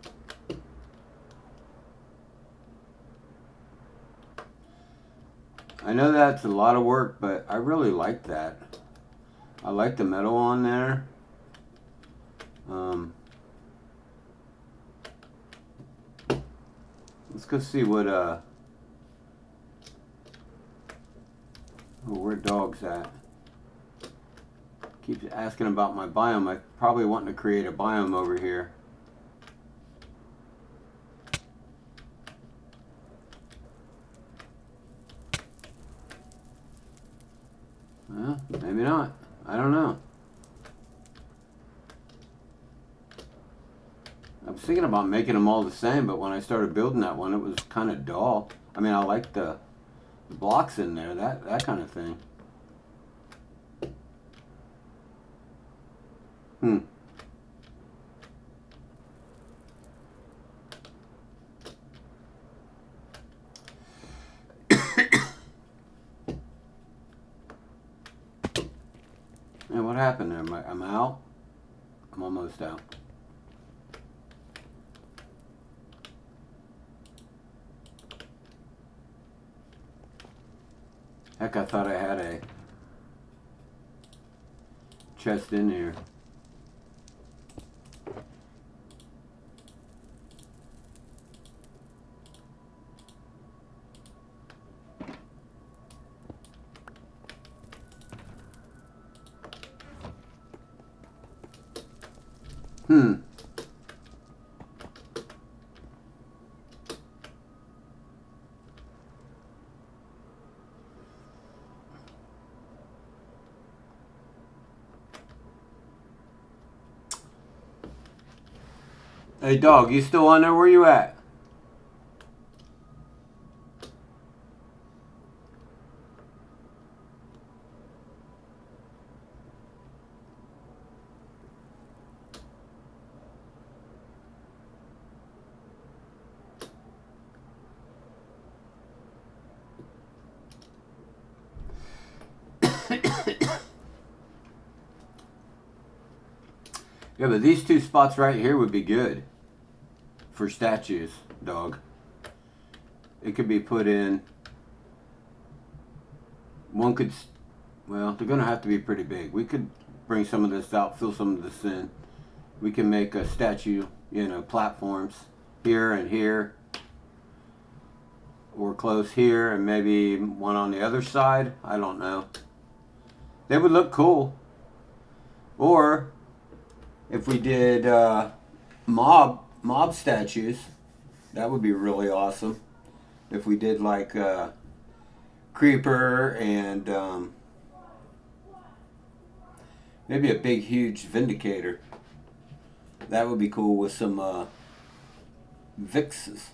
I know that's a lot of work, but I really like that. I like the metal on there. Let's go see what oh, where dog's at. Keeps asking about my biome. I probably wanting to create a biome over here. Well, maybe not. I don't know. I was thinking about making them all the same, but when I started building that one, it was kind of dull. I mean, I like the blocks in there, that kind of thing. And what happened there? I'm out? I'm almost out. Heck, I thought I had a chest in here. Hey dog, you still on there? Where you at? Yeah, but these two spots right here would be good for statues, dog. It could be put in. One could, well, they're going to have to be pretty big. We could bring some of this out, fill some of this in. We can make a statue, you know, platforms here and here. Or close here and maybe one on the other side. I don't know. They would look cool. Or if we did mob statues, that would be really awesome. If we did like Creeper and maybe a big huge Vindicator. That would be cool with some Vixes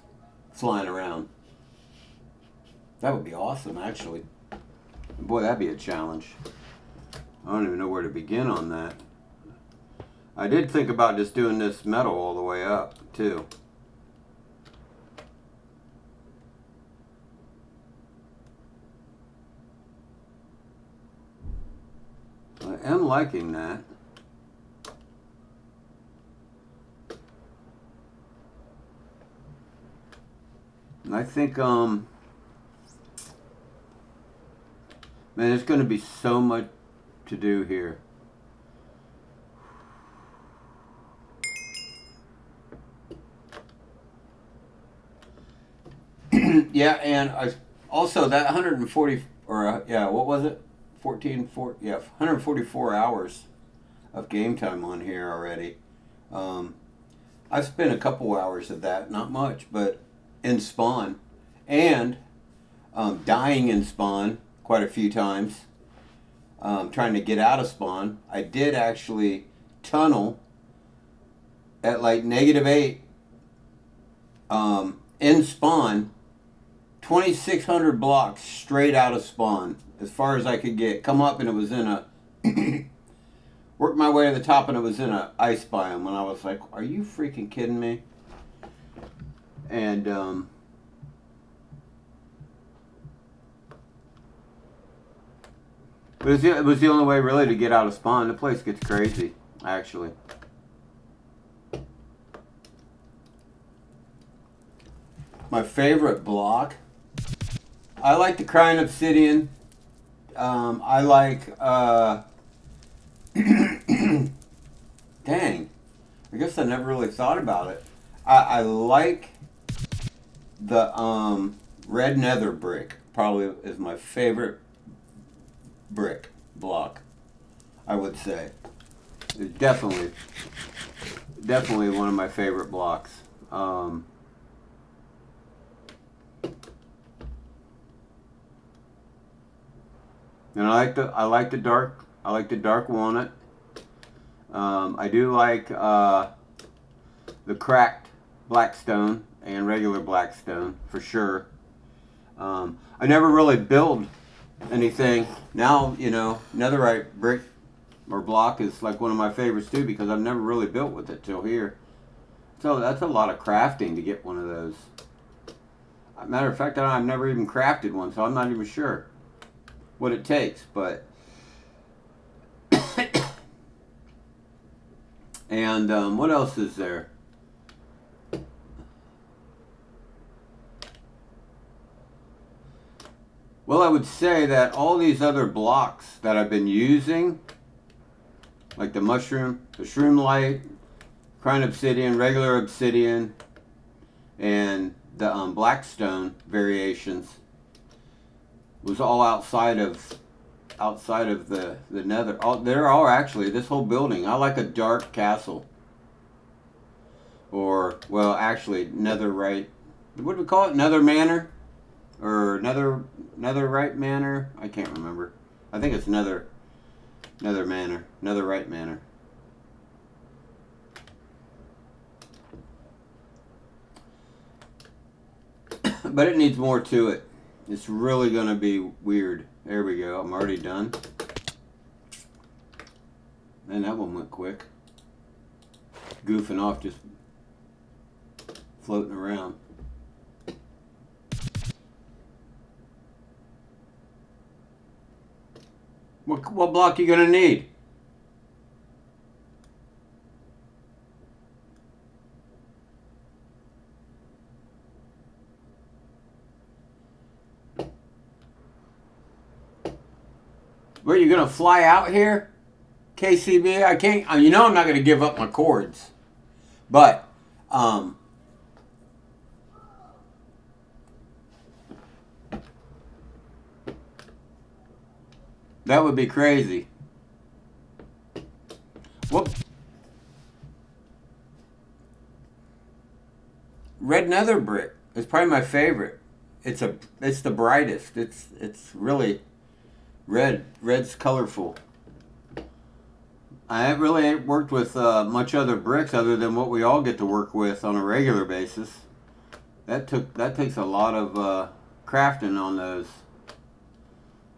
flying around. That would be awesome, actually. Boy, that'd be a challenge. I don't even know where to begin on that. I did think about just doing this metal all the way up, too. I am liking that. And I think, man, there's going to be so much to do here. Yeah, and I also that 140 or yeah, what was it? 144 hours of game time on here already. I've spent a couple hours of that, not much, but in spawn and dying in spawn quite a few times. Trying to get out of spawn. I did actually tunnel at like -8 in spawn. 2,600 blocks straight out of spawn, as far as I could get. Come up and it was in a worked my way to the top and it was in a ice biome, and I was like, are you freaking kidding me? And but it was the only way really to get out of spawn. The place gets crazy, actually. My favorite block, I like the crying obsidian. I like Dang. I guess I never really thought about it. I like the red nether brick. Probably is my favorite brick block, I would say. It's definitely one of my favorite blocks. And I like the dark walnut. I do like the cracked blackstone and regular blackstone for sure. I never really build anything. Now, you know, netherite brick or block is like one of my favorites too, because I've never really built with it till here. So that's a lot of crafting to get one of those. Matter of fact, I've never even crafted one, so I'm not even sure what it takes. But and what else is there? Well, I would say that all these other blocks that I've been using, like the mushroom, the shroom light, crying obsidian, regular obsidian, and the blackstone variations, was all outside of the nether. They're all actually, this whole building. I like a dark castle, or well, actually netherite. What do we call it? Nether manor, or netherite manor. I can't remember. I think it's nether manor, netherite manor. But it needs more to it. It's really going to be weird. There we go. I'm already done. And that one went quick. Goofing off, just floating around. What block you going to need? Where you gonna fly out here, KCB? I can't. You know I'm not gonna give up my cords, but that would be crazy. Whoop. Red nether brick is probably my favorite. It's the brightest. It's really red. Red's colorful. I haven't really worked with much other bricks other than what we all get to work with on a regular basis. That takes a lot of crafting on those.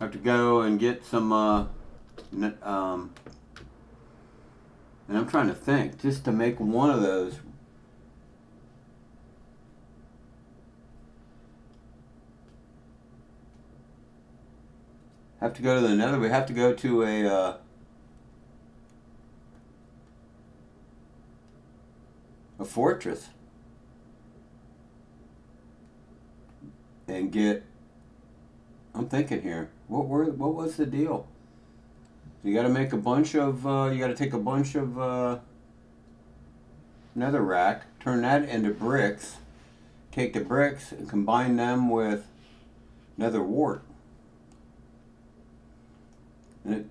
I have to go and get some and I'm trying to think, just to make one of those. Have to go to the nether. We have to go to a fortress and get. I'm thinking here. What was the deal? You got to make a bunch of. You got to take a bunch of nether rack, turn that into bricks, take the bricks and combine them with nether wart. And it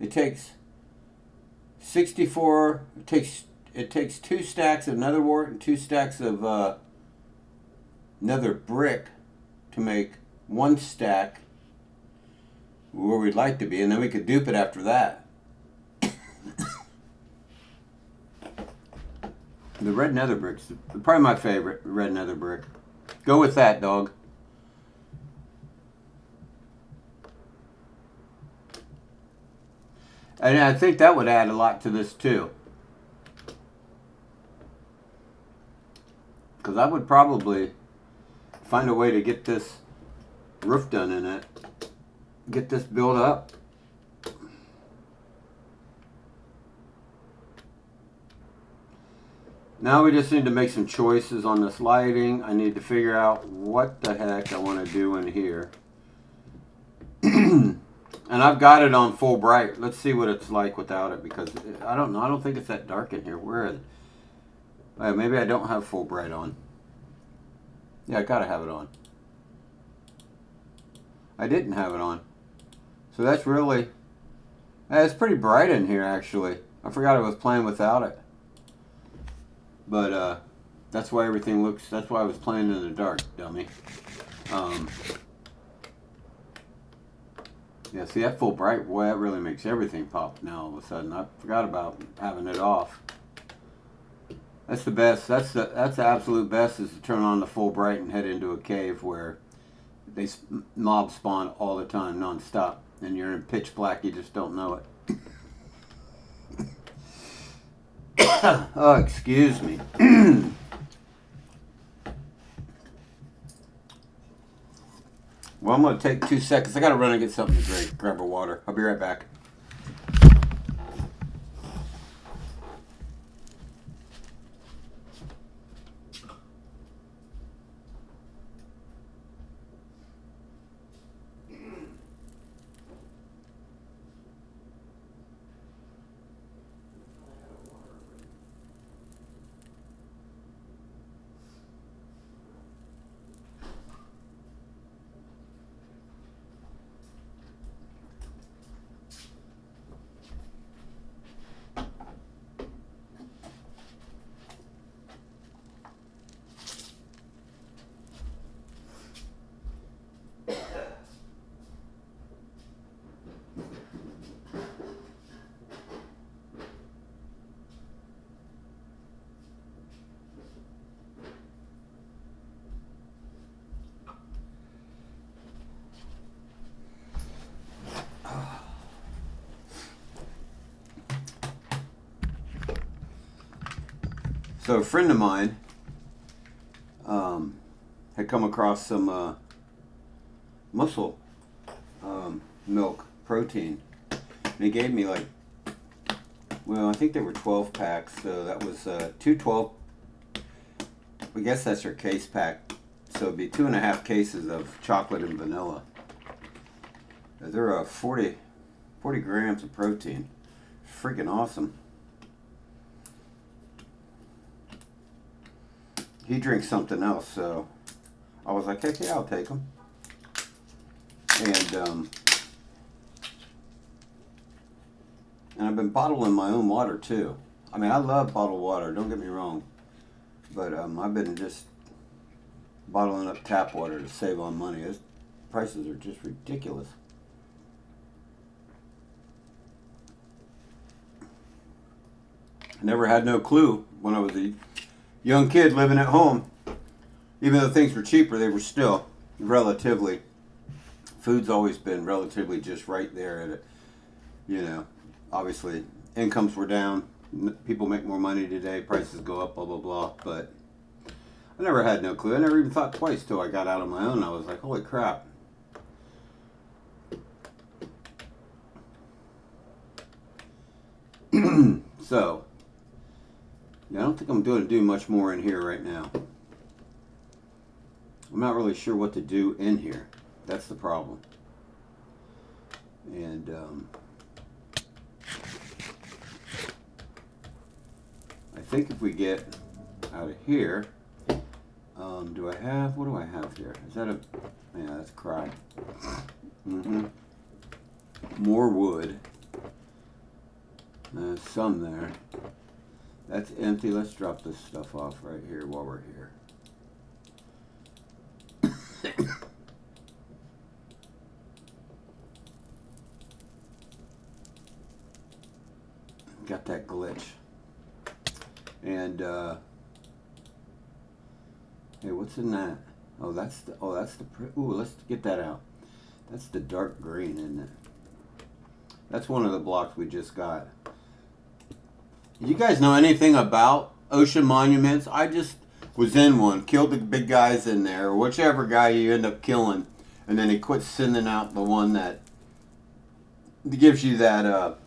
takes 64. It takes 2 stacks of nether wart and 2 stacks of nether brick to make 1 stack where we'd like to be, and then we could dupe it after that. The red nether brick's probably my favorite. Red nether brick. Go with that, dog. And I think that would add a lot to this too. Because I would probably find a way to get this roof done in it. Get this built up. Now we just need to make some choices on this lighting. I need to figure out what the heck I want to do in here. And I've got it on full bright. Let's see what it's like without it, because I don't know. I don't think it's that dark in here. Where is it? Maybe I don't have full bright on. Yeah, I gotta have it on. I didn't have it on. So that's really... it's pretty bright in here, actually. I forgot I was playing without it. But that's why everything looks... That's why I was playing in the dark, dummy. Yeah, see that full bright, boy, that really makes everything pop now all of a sudden. I forgot about having it off. That's the best. That's the absolute best, is to turn on the full bright and head into a cave where they mob spawn all the time, non-stop, and you're in pitch black. You just don't know it. Oh, excuse me. Well, I'm going to take 2 seconds. I got to run and get something to drink. Grab a water. I'll be right back. So a friend of mine had come across some muscle milk protein. And he gave me like, well, I think they were 12 packs. So that was 2 I guess that's their case pack. So it'd be 2.5 cases of chocolate and vanilla. They're 40 grams of protein. Freaking awesome. He drinks something else, so I was like, heck yeah, I'll take them. And I've been bottling my own water too. I mean, I love bottled water, don't get me wrong. But I've been just bottling up tap water to save on money. Those prices are just ridiculous. I never had no clue when I was a young kid living at home. Even though things were cheaper, they were still relatively, food's always been relatively just right there at it. You know, obviously incomes were down, people make more money today, prices go up, blah blah blah, but I never had no clue. I never even thought twice till I got out on my own. I was like, holy crap. So yeah, I don't think I'm going to do much more in here right now. I'm not really sure what to do in here. That's the problem. And I think if we get out of here, what do I have here? Is that a, yeah, that's cry. More wood. Some there. That's empty. Let's drop this stuff off right here while we're here. Got that glitch. And hey, what's in that? Oh, that's the ooh, let's get that out. That's the dark green, isn't it? That's one of the blocks we just got. You guys know anything about ocean monuments? I just was in one, killed the big guys in there, or whichever guy you end up killing, and then he quits sending out the one that gives you that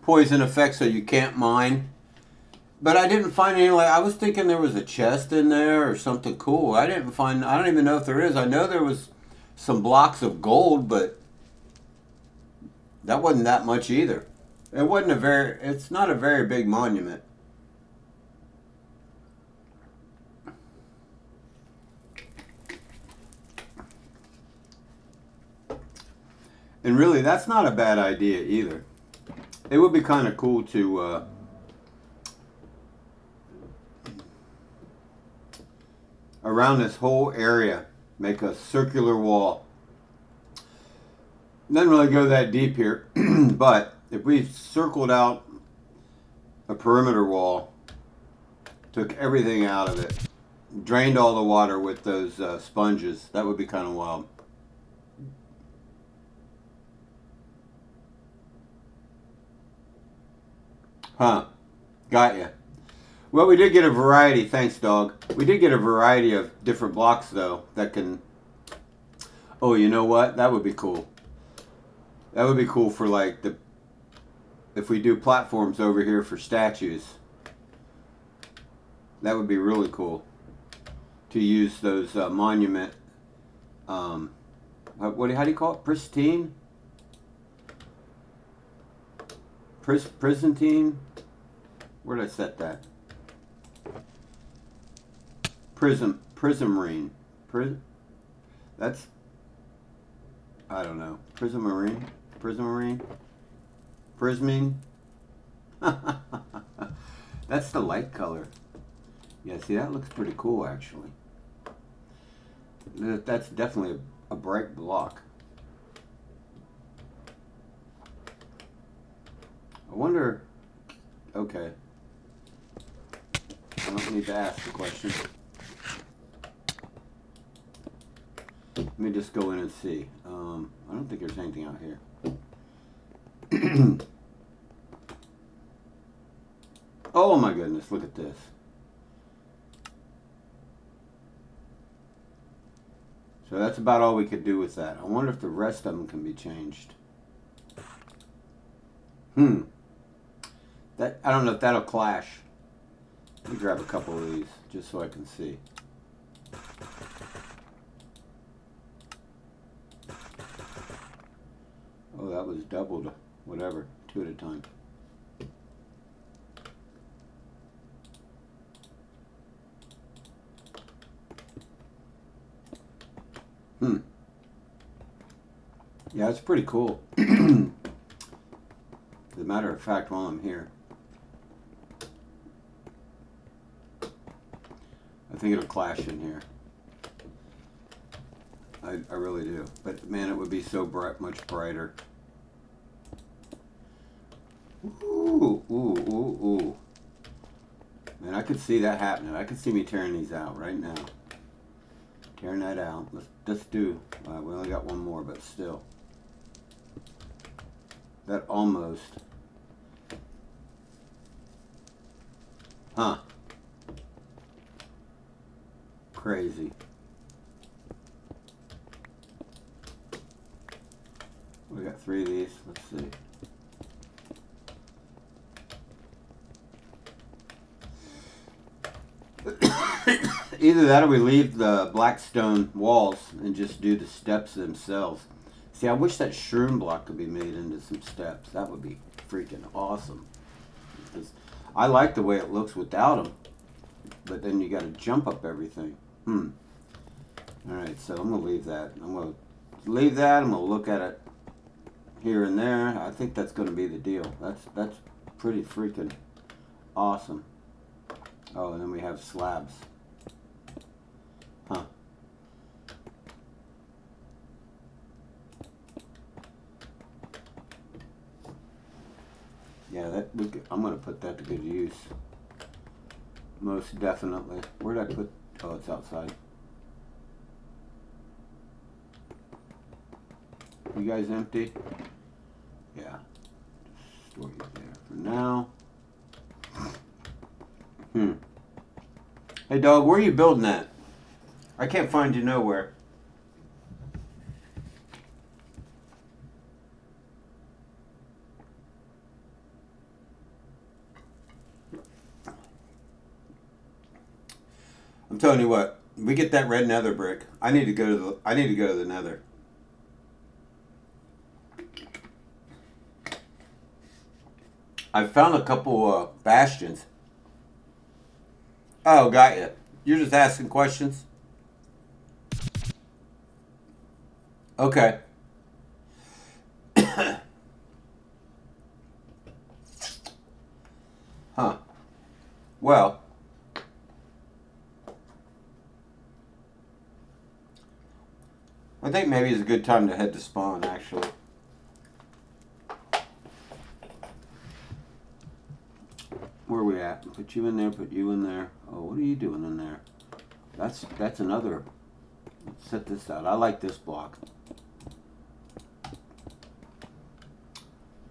poison effect so you can't mine. But I didn't find any, like, I was thinking there was a chest in there or something cool. I didn't find, I don't even know if there is. I know there was some blocks of gold, but That wasn't that much either. It wasn't a very. It's not a very big monument. And really, that's not a bad idea either. It would be kind of cool to around this whole area make a circular wall. Doesn't really go that deep here, but if we circled out a perimeter wall, took everything out of it, drained all the water with those sponges, that would be kind of wild. Huh. Got ya. Well, we did get a variety. Thanks, dog. We did get a variety of different blocks, though, that can... Oh, you know what? That would be cool. That would be cool for, like, the... If we do platforms over here for statues, that would be really cool to use those monument... how do you call it? Pristine? Prisantine? Where did I set that? Prismarine. That's, I don't know. Prismarine? Prismine? That's the light color. Yeah, see, that looks pretty cool, actually. That's definitely a bright block. I wonder, okay. I don't need to ask the question. Let me just go in and see. I don't think there's anything out here. Oh my goodness, look at this. So that's about all we could do with that. I wonder if the rest of them can be changed. That, I don't know if that'll clash. Let me grab a couple of these just so I can see. Oh, that was doubled. Whatever. 2 at a time. Yeah, it's pretty cool. As a matter of fact, while I'm here, I think it'll clash in here. I really do. But man, it would be so bright, much brighter. Ooh, ooh, ooh, ooh. Man, I could see that happening. I could see me tearing these out right now. Tearing that out. Let's do. We only got one more, but still. That almost. Huh. Crazy. We got 3 of these. Let's see. Either that or we leave the black stone walls and just do the steps themselves. See, I wish that shroom block could be made into some steps. That would be freaking awesome. Because I like the way it looks without them. But then you got to jump up everything. Alright, so I'm going to leave that. I'm going to leave that. I'm going to look at it here and there. I think that's going to be the deal. That's pretty freaking awesome. Oh, and then we have slabs. Huh. Yeah, I'm going to put that to good use. Most definitely. Where did I put? Oh, it's outside. You guys empty? Yeah. Just store you there for now. Hey dog, where are you building at? I can't find you nowhere. I'm telling you what, we get that red nether brick. I need to go to the nether. I found a couple bastions. Oh, got you. You're just asking questions? Okay. Huh. Well, I think maybe it's a good time to head to spawn, actually. Where are we at? Put you in there, put you in there. Oh, what are you doing in there? That's another. Let's set this out. I like this block.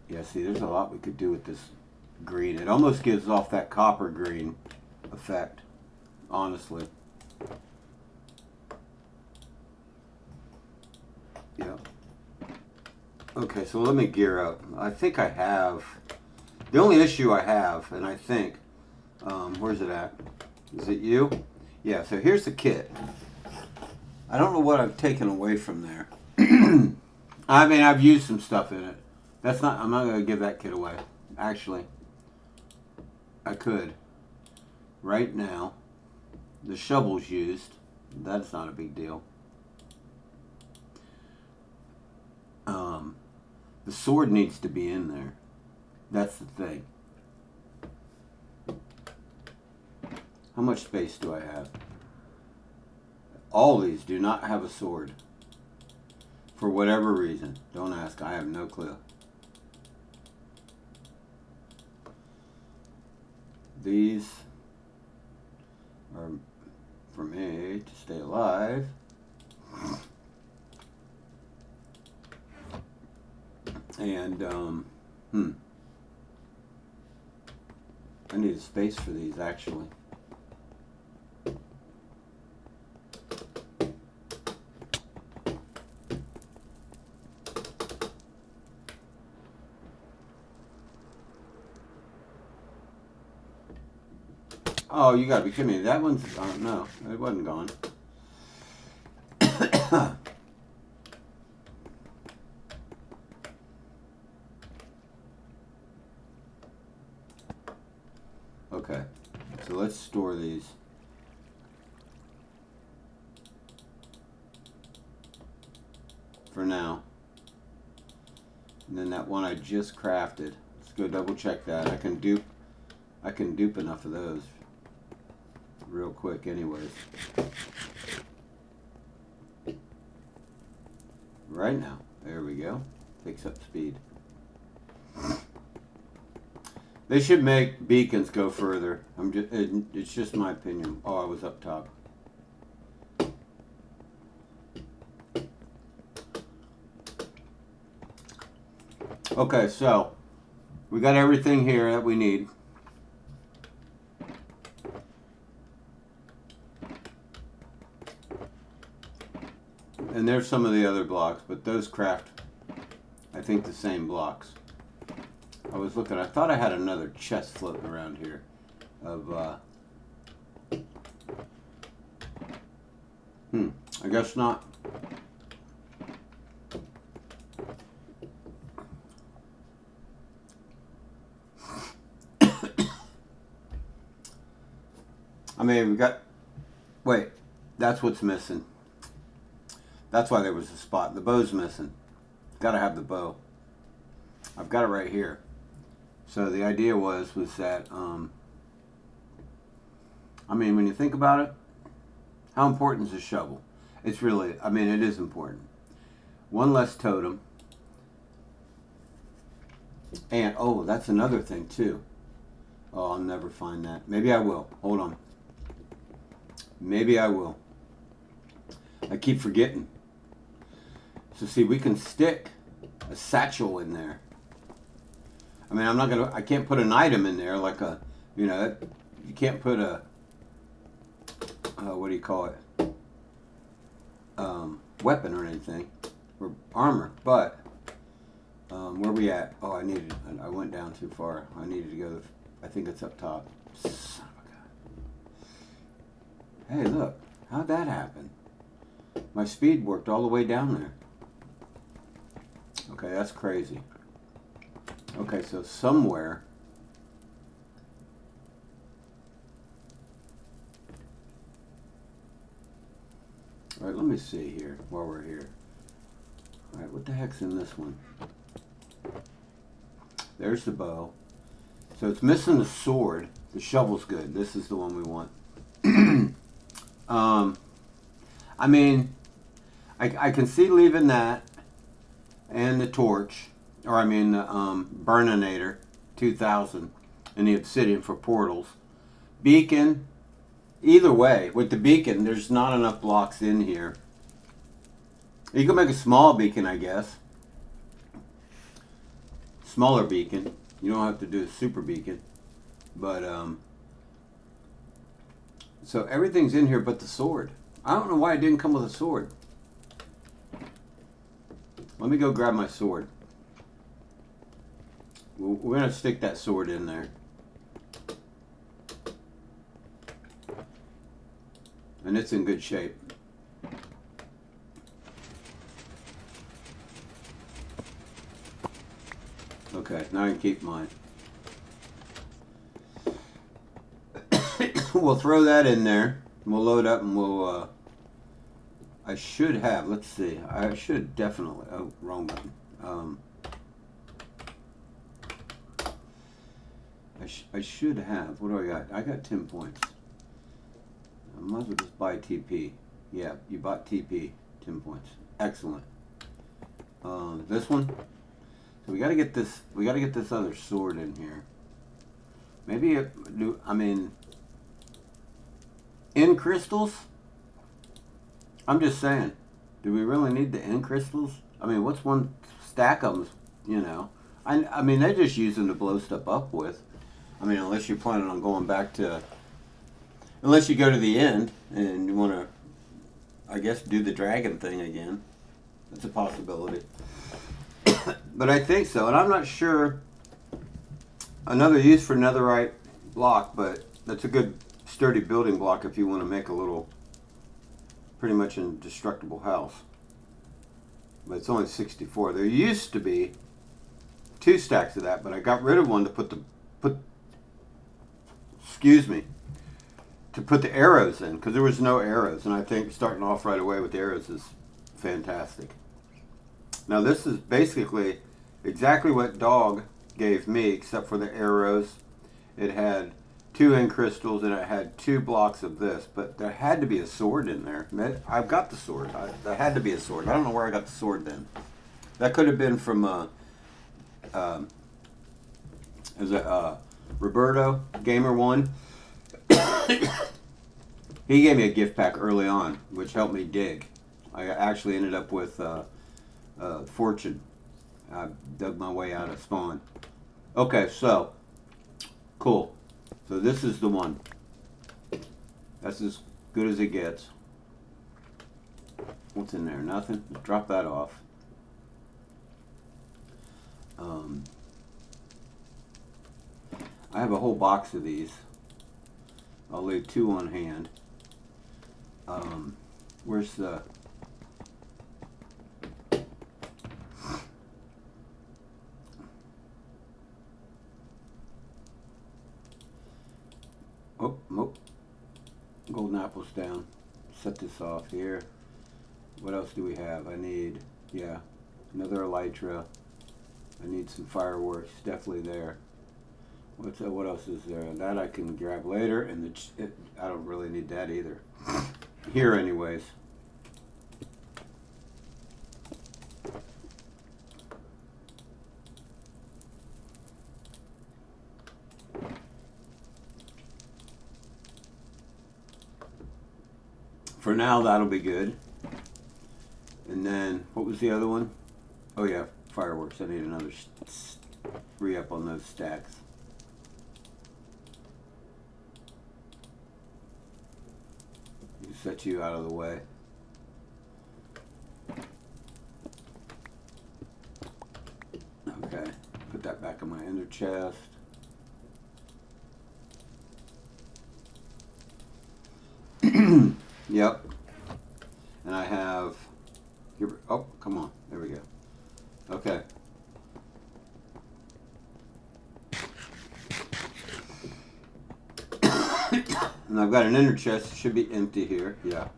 Yeah, see, there's a lot we could do with this green. It almost gives off that copper green effect, honestly. Yeah. Okay, so let me gear up. I think I have... The only issue I have, and I think... where's it at? Is it you? Yeah, so here's the kit. I don't know what I've taken away from there. I mean, I've used some stuff in it. I'm not going to give that kit away. Actually, I could. Right now, the shovel's used. That's not a big deal. The sword needs to be in there. That's the thing. How much space do I have? All these do not have a sword. For whatever reason. Don't ask. I have no clue. These are for me to stay alive. And, I need a space for these, actually. Oh, you gotta be kidding me. That one's gone. No, it wasn't gone. Okay, so let's store these. For now. And then that one I just crafted. Let's go double check that. I can dupe enough of those real quick anyways. Right now. There we go. Picks up speed. They should make beacons go further. It's just my opinion. Oh, I was up top. Okay, so we got everything here that we need. And there's some of the other blocks, but those craft, I think, the same blocks. I was looking, I thought I had another chest floating around here of, I guess not. I mean, we got, wait, that's what's missing. That's why there was a spot. The bow's missing. Gotta have the bow. I've got it right here. So the idea was that, I mean, when you think about it, how important is a shovel? It's really, I mean, it is important. One less totem. And, oh, that's another thing, too. Oh, I'll never find that. Maybe I will. Hold on. Maybe I will. I keep forgetting. So, see, we can stick a satchel in there. I mean, I can't put an item in there like a, you know, you can't put a, what do you call it? Weapon or anything, or armor, but, where we at? Oh, I went down too far. I needed to go, I think it's up top. Son of a gun. Hey, look, how'd that happen? My speed worked all the way down there. Okay, that's crazy. Okay, so somewhere me see here while we're here. All right, what the heck's in this one? There's the bow. So it's missing the sword. The shovel's good. This is the one we want. I mean, I can see leaving that and the torch, or I mean the Burninator 2000 and the obsidian for portals. Beacon, either way, with the beacon, there's not enough blocks in here. You can make a small beacon, I guess. Smaller beacon. You don't have to do a super beacon. But, so everything's in here but the sword. I don't know why it didn't come with a sword. Let me go grab my sword. We're going to stick that sword in there. And it's in good shape. Okay, now I can keep mine. We'll throw that in there. We'll load up and we'll, I should have, let's see. I should definitely, oh, wrong button. I should have, what do I got? I got 10 points. I might as well just buy TP. Yeah, you bought TP, 10 points. Excellent. This one. So we gotta get this other sword in here. Maybe I mean in crystals? I'm just saying. Do we really need the in crystals? I mean, what's one stack of them, you know? I mean, they just use them to blow stuff up with. I mean, unless you're planning on going back to, unless you go to the end and you want to, I guess, do the dragon thing again. That's a possibility. But I think so, and I'm not sure another use for netherite block, but that's a good sturdy building block if you want to make a little pretty much indestructible house. But it's only 64. There used to be 2 stacks of that, but I got rid of one to put the arrows in, because there was no arrows, and I think starting off right away with arrows is fantastic. Now this is basically exactly what Dog gave me, except for the arrows. It had 2 in crystals and it had 2 blocks of this, but there had to be a sword in there. I've got the sword. There had to be a sword. I don't know where I got the sword then. That could have been from Roberto Gamer 1. He gave me a gift pack early on, which helped me dig. I actually ended up with fortune. I dug my way out of spawn. Okay, so cool. So this is the one. That's as good as it gets. What's in there? Nothing. Just drop that off. I have a whole box of these. I'll leave 2 on hand. Where's the... Oh, golden apples down. Set this off here. What else do we have? I need, yeah, another elytra. I need some fireworks, definitely there. What else is there? That I can grab later, and I don't really need that either. Here, anyways. For now, that'll be good. And then, what was the other one? Oh yeah, fireworks. I need another re-up on those stacks. Set you out of the way. Okay, put that back in my ender chest. Yep. And I have here. Oh, come on. There we go. Okay. And I've got an inner chest. It should be empty here. Yeah.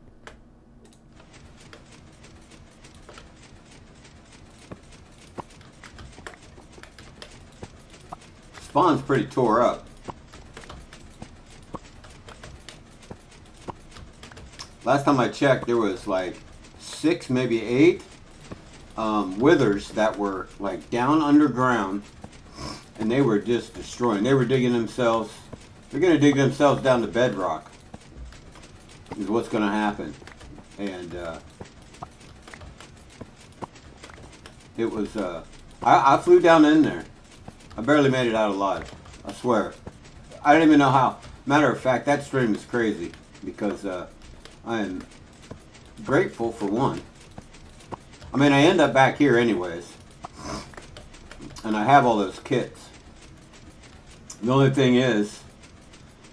spawn's pretty tore up. Last time I checked, there was like 6, maybe 8 withers that were like down underground, and they were just destroying. They were digging themselves. They're going to dig themselves down to bedrock. Is what's going to happen. And it was. I flew down in there. I barely made it out alive. I swear. I don't even know how. Matter of fact, that stream is crazy because I am grateful for one. I mean, I end up back here anyways, and I have all those kits. The only thing is,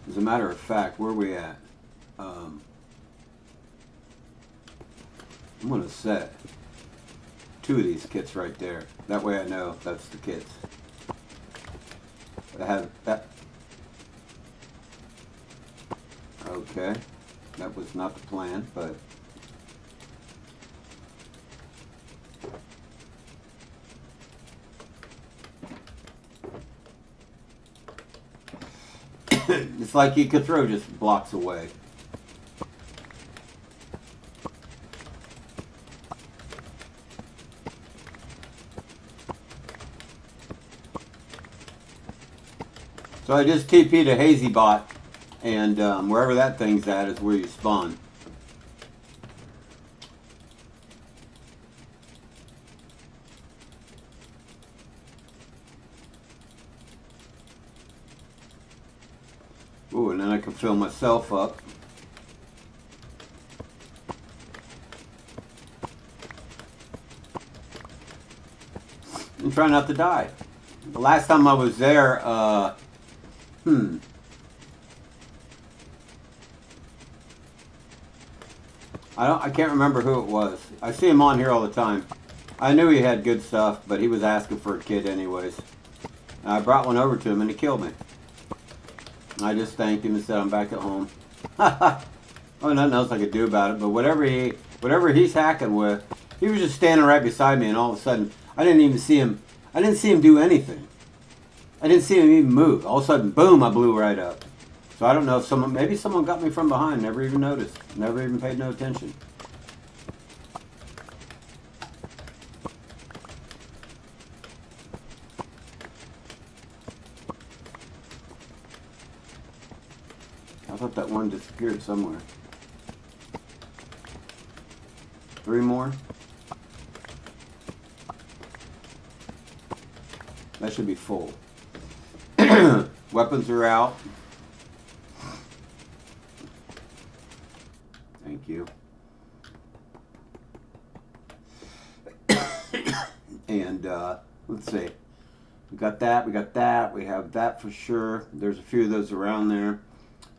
as a matter of fact, where are we at? I'm going to set 2 of these kits right there. That way I know that's the kits. I have that. Okay. That was not the plan, but it's like you could throw just blocks away. So I just TP'd a Hazey bot, and wherever that thing's at is where you spawn. Ooh, and then I can fill myself up. And try not to die. The last time I was there, I can't remember who it was. I see him on here all the time. I knew he had good stuff, but he was asking for a kit anyways. And I brought one over to him and he killed me. I just thanked him and said I'm back at home. Oh, nothing else I could do about it. But whatever he's hacking with, he was just standing right beside me, and all of a sudden I didn't even see him. I didn't see him do anything. I didn't see him even move. All of a sudden, boom! I blew right up. So I don't know if maybe someone got me from behind. Never even noticed. Never even paid no attention. I thought that one disappeared somewhere. 3 more. That should be full. Weapons are out. Thank you. And let's see. We got that. We got that. We have that for sure. There's a few of those around there.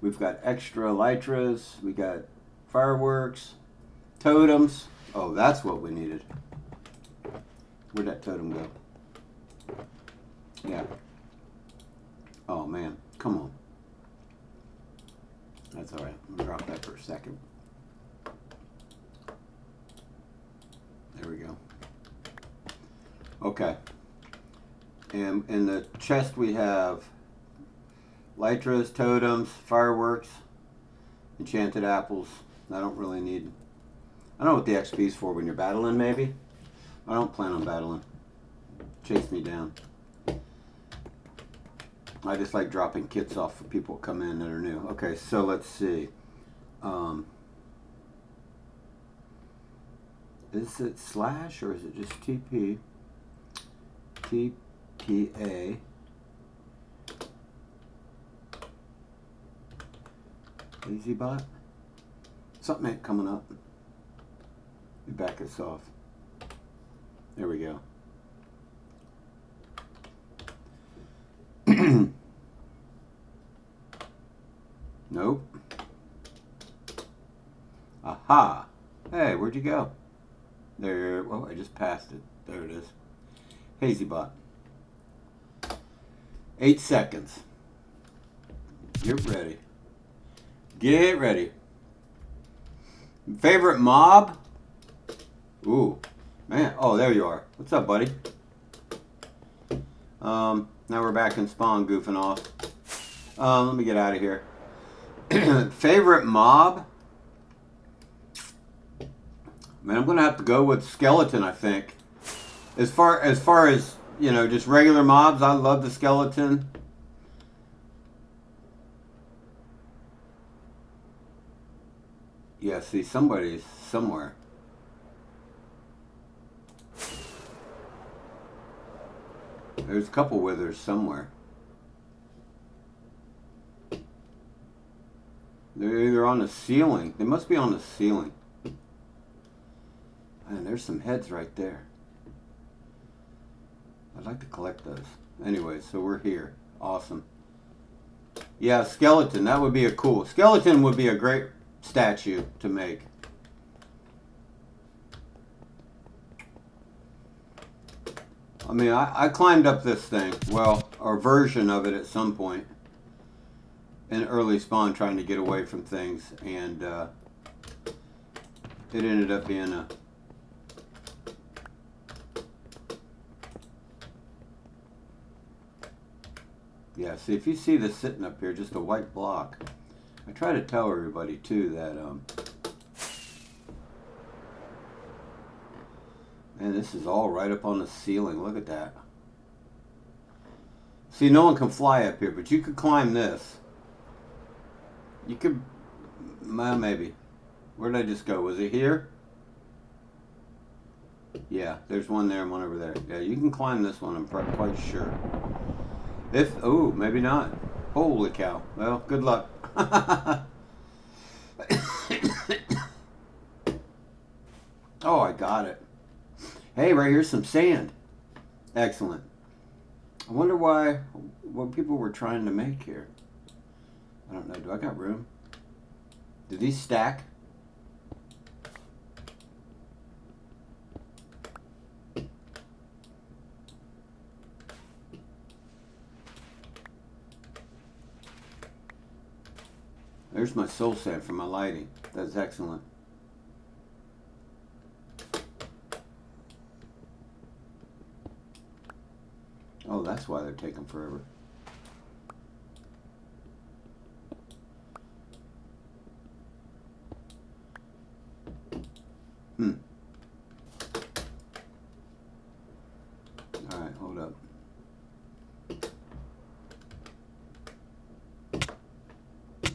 We've got extra elytras. We got fireworks, totems. Oh, that's what we needed. Where'd that totem go? Yeah. Oh man, come on. That's all right. I'm gonna drop that for a second. There we go. Okay. And in the chest we have elytras, totems, fireworks, enchanted apples. I don't really need. I don't know what the XP is for when you're battling. Maybe. I don't plan on battling. Chase me down. I just like dropping kits off for people who come in that are new. Okay, so let's see. Is it slash or is it just TP? TPA. Easy bot? Something ain't coming up. Let me back this off. There we go. Nope. Aha. Hey, where'd you go? There. Well, I just passed it. There it is. Hazey bot. 8 seconds. Get ready. Get ready. Favorite mob? Ooh. Man. Oh, there you are. What's up, buddy? Now we're back in spawn goofing off. Let me get out of here. Favorite mob? Man, I'm gonna have to go with skeleton, I think. As far as, you know, just regular mobs, I love the skeleton. Yeah, see, somebody's somewhere. There's a couple withers somewhere. They're either on the ceiling. They must be on the ceiling. Man, there's some heads right there. I'd like to collect those. Anyway, so we're here. Awesome. Yeah, skeleton. That would be a cool... Skeleton would be a great statue to make. I mean, I climbed up this thing. Well, or version of it at some point. In early spawn, trying to get away from things. And it ended up being a... Yeah, see, if you see this sitting up here, just a white block. I try to tell everybody, too, that, man, this is all right up on the ceiling. Look at that. See, no one can fly up here, but you could climb this. You could, well, maybe. Where did I just go? Was it here? Yeah, there's one there and one over there. Yeah, you can climb this one, I'm quite sure. If, oh, maybe not. Holy cow. Well, good luck. Oh, I got it. Hey, right here's some sand. Excellent. I wonder what people were trying to make here. I don't know. Do I got room? Do these stack? There's my soul sand for my lighting. That's excellent. Oh, that's why they're taking forever. Alright, hold up.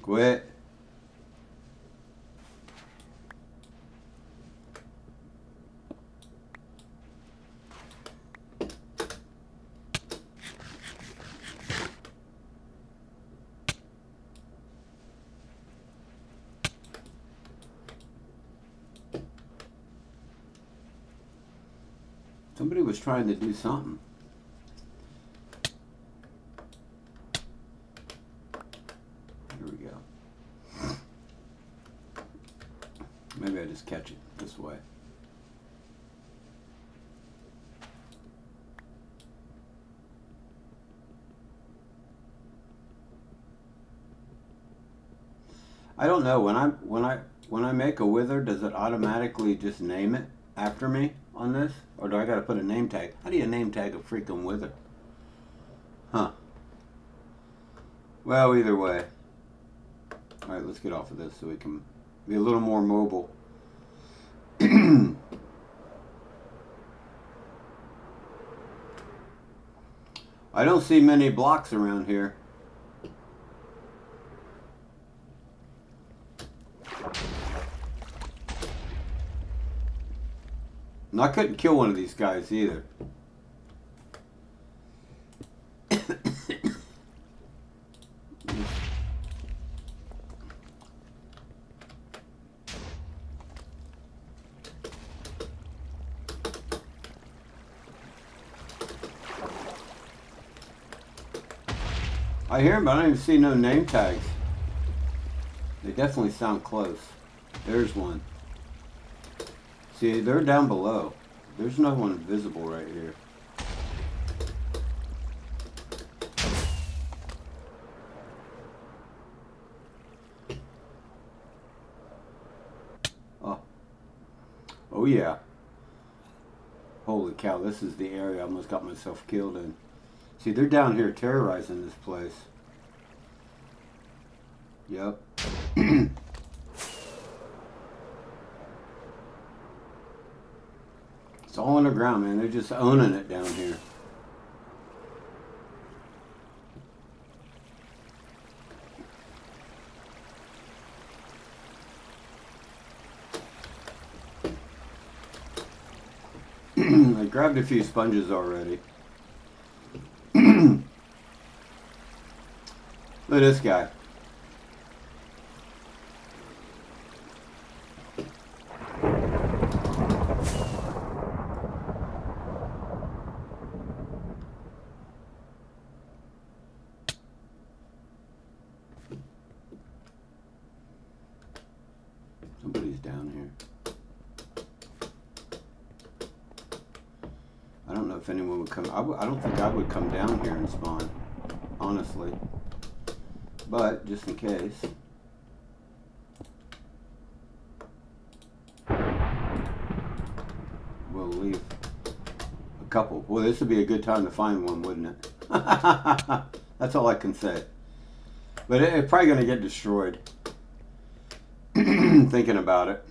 Quit. Somebody was trying to do something. Here we go. Maybe I just catch it this way. I don't know. When I make a wither, does it automatically just name it after me on this? Or do I gotta put a name tag? How do you name tag a freaking wither? Huh. Well, either way. Alright, let's get off of this so we can be a little more mobile. I don't see many blocks around here. And I couldn't kill one of these guys either. I hear them, but I don't even see no name tags. They definitely sound close. There's one. See, they're down below. There's no one visible right here. Oh. Oh yeah. Holy cow, this is the area I almost got myself killed in. See, they're down here terrorizing this place. Yep. It's all underground, man. They're just owning it down here. I grabbed a few sponges already. Look at this guy. Somebody's down here. I don't know if anyone would come. I don't think I would come down here and spawn, honestly. But just in case. We'll leave a couple. Well, this would be a good time to find one, wouldn't it? That's all I can say. But it's probably going to get destroyed. Thinking about it.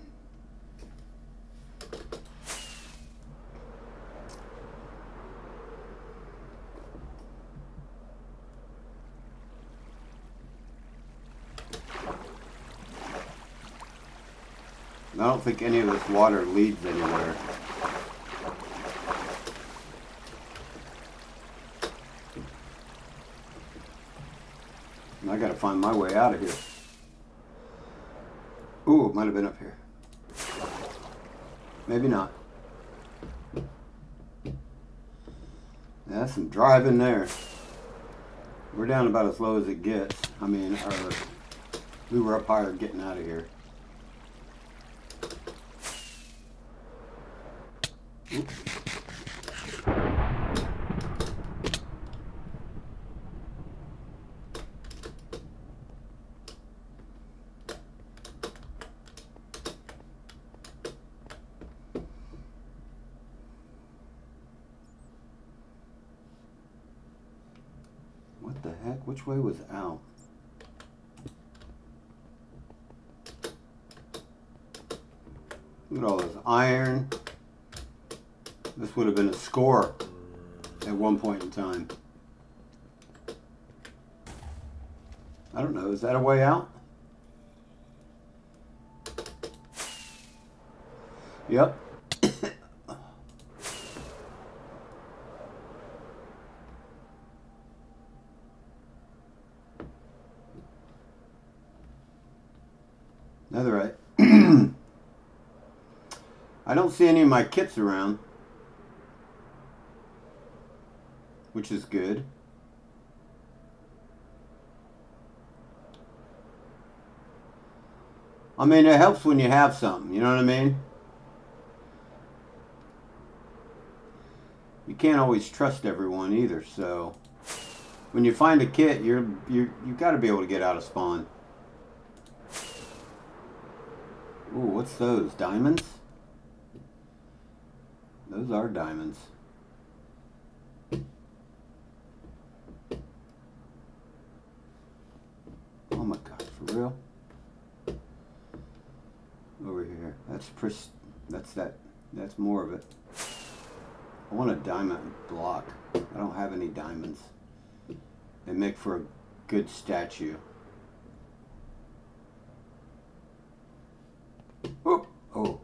I don't think any of this water leads anywhere. And I gotta find my way out of here. Ooh, it might have been up here. Maybe not. That's some driving there. We're down about as low as it gets. I mean, we were up higher getting out of here. Oops. What the heck? Which way was out? Look at all this iron. This would have been a score at one point in time. I don't know. Is that a way out? Yep. Netherite. I don't see any of my kits around, which is good. I mean, it helps when you have something, you know what I mean? You can't always trust everyone either, so when you find a kit, you've got to be able to get out of spawn. Ooh, what's those? Diamonds? Those are diamonds. Oh my god, for real? Over here. That's more of it. I want a diamond block. I don't have any diamonds. They make for a good statue. Oh, oh.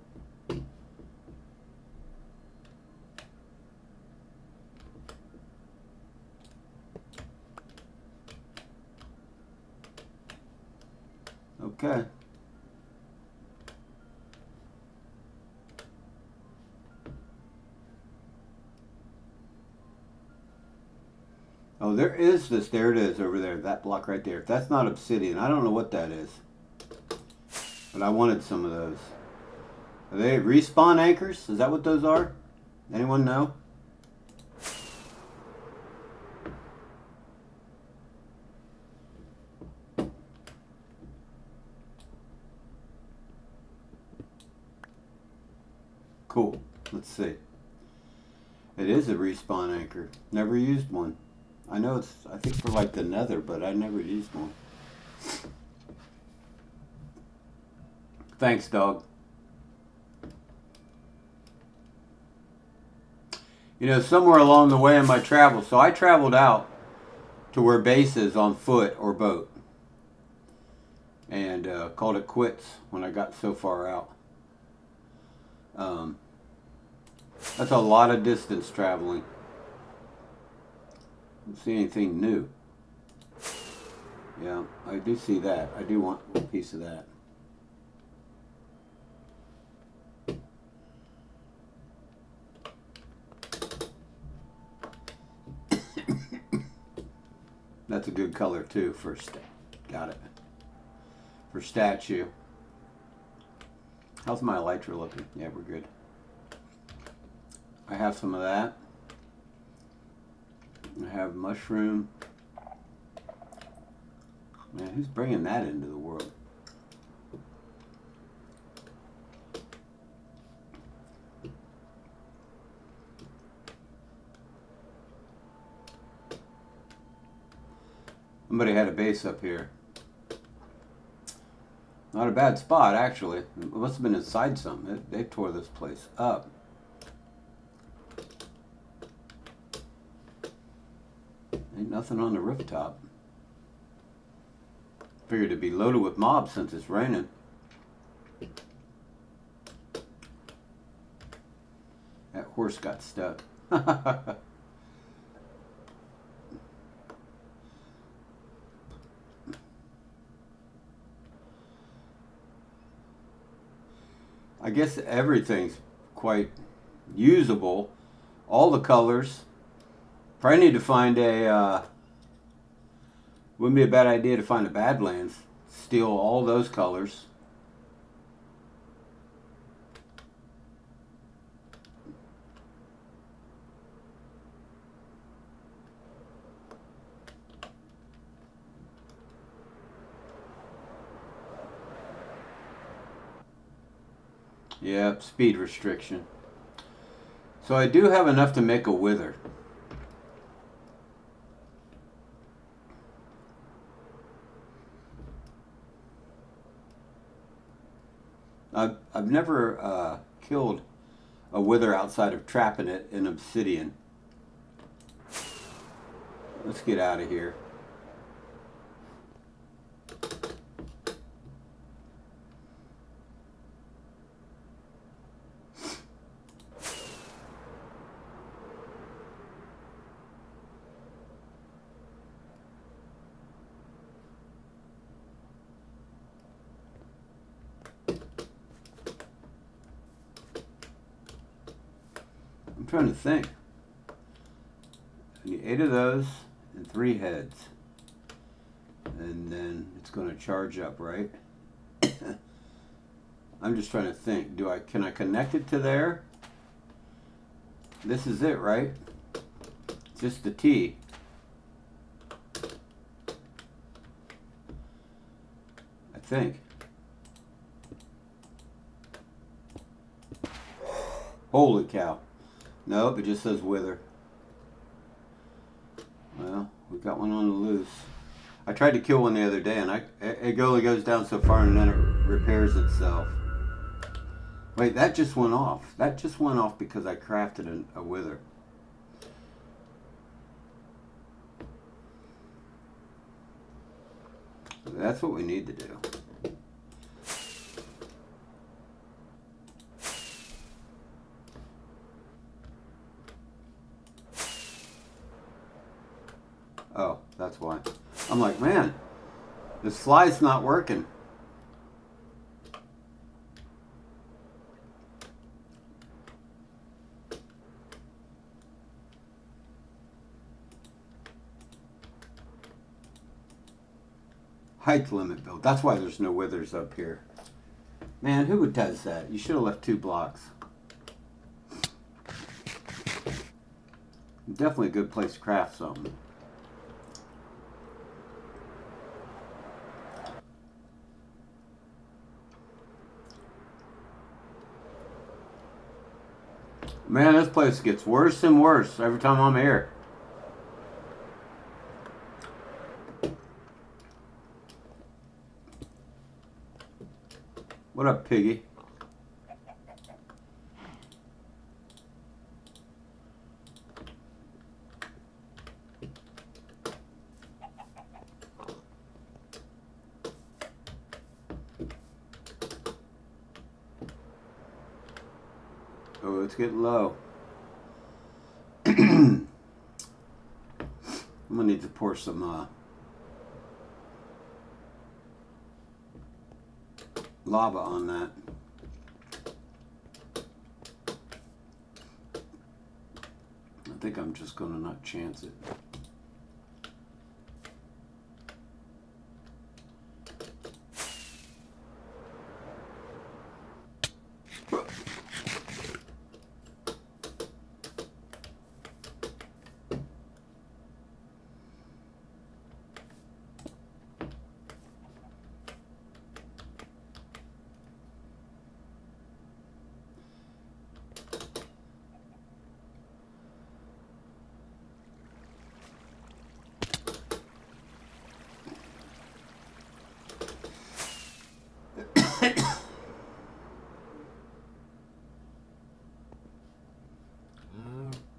Okay. Oh, there is this. There it is over there. That block right there. If that's not obsidian, I don't know what that is. But I wanted some of those. Are they respawn anchors? Is that what those are? Anyone know? Cool. Let's see. It is a respawn anchor. Never used one. I know it's, I think for like the nether, but I never used one. Thanks, dog. You know, somewhere along the way in my travels, so I traveled out to where base is on foot or boat, and called it quits when I got so far out. That's a lot of distance traveling. Don't see anything new. Yeah, I do see that. I do want a piece of that. That's a good color too for got it. For statue. How's my elytra looking? Yeah, we're good. I have some of that. I have mushroom. Man, who's bringing that into the world? Somebody had a base up here. Not a bad spot, actually. It must have been inside something. They tore this place up. Ain't nothing on the rooftop. Figured it'd be loaded with mobs since it's raining. That horse got stuck. I guess everything's quite usable. All the colors. Probably need to find a, wouldn't be a bad idea to find a Badlands. Steal all those colors. Yep, speed restriction. So I do have enough to make a wither. I've never killed a wither outside of trapping it in obsidian. Let's get out of here. I'm trying to think. I need 8 of those and 3 heads. And then it's going to charge up, right? I'm just trying to think. Can I connect it to there? This is it, right? Just the T. I think. Holy cow. Nope, it just says wither. Well, we got one on the loose. I tried to kill one the other day, and it only goes down so far, and then it repairs itself. Wait, that just went off. That just went off because I crafted a wither. That's what we need to do. Oh, that's why. I'm like, man, this fly's not working. Height limit build. That's why there's no withers up here. Man, who does that? You should have left 2 blocks. Definitely a good place to craft something. Man, this place gets worse and worse every time I'm here. What up, Piggy? Oh, it's getting low. I'm gonna need to pour some lava on that. I think I'm just gonna not chance it.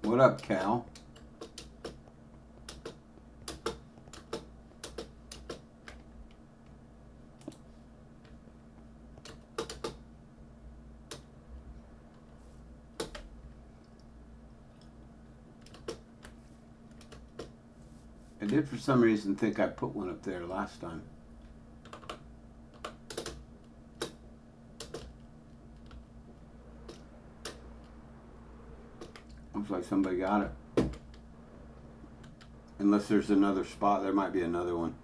What up, Cal? I did for some reason think I put one up there last time. Looks like somebody got it. Unless there's another spot, there might be another one.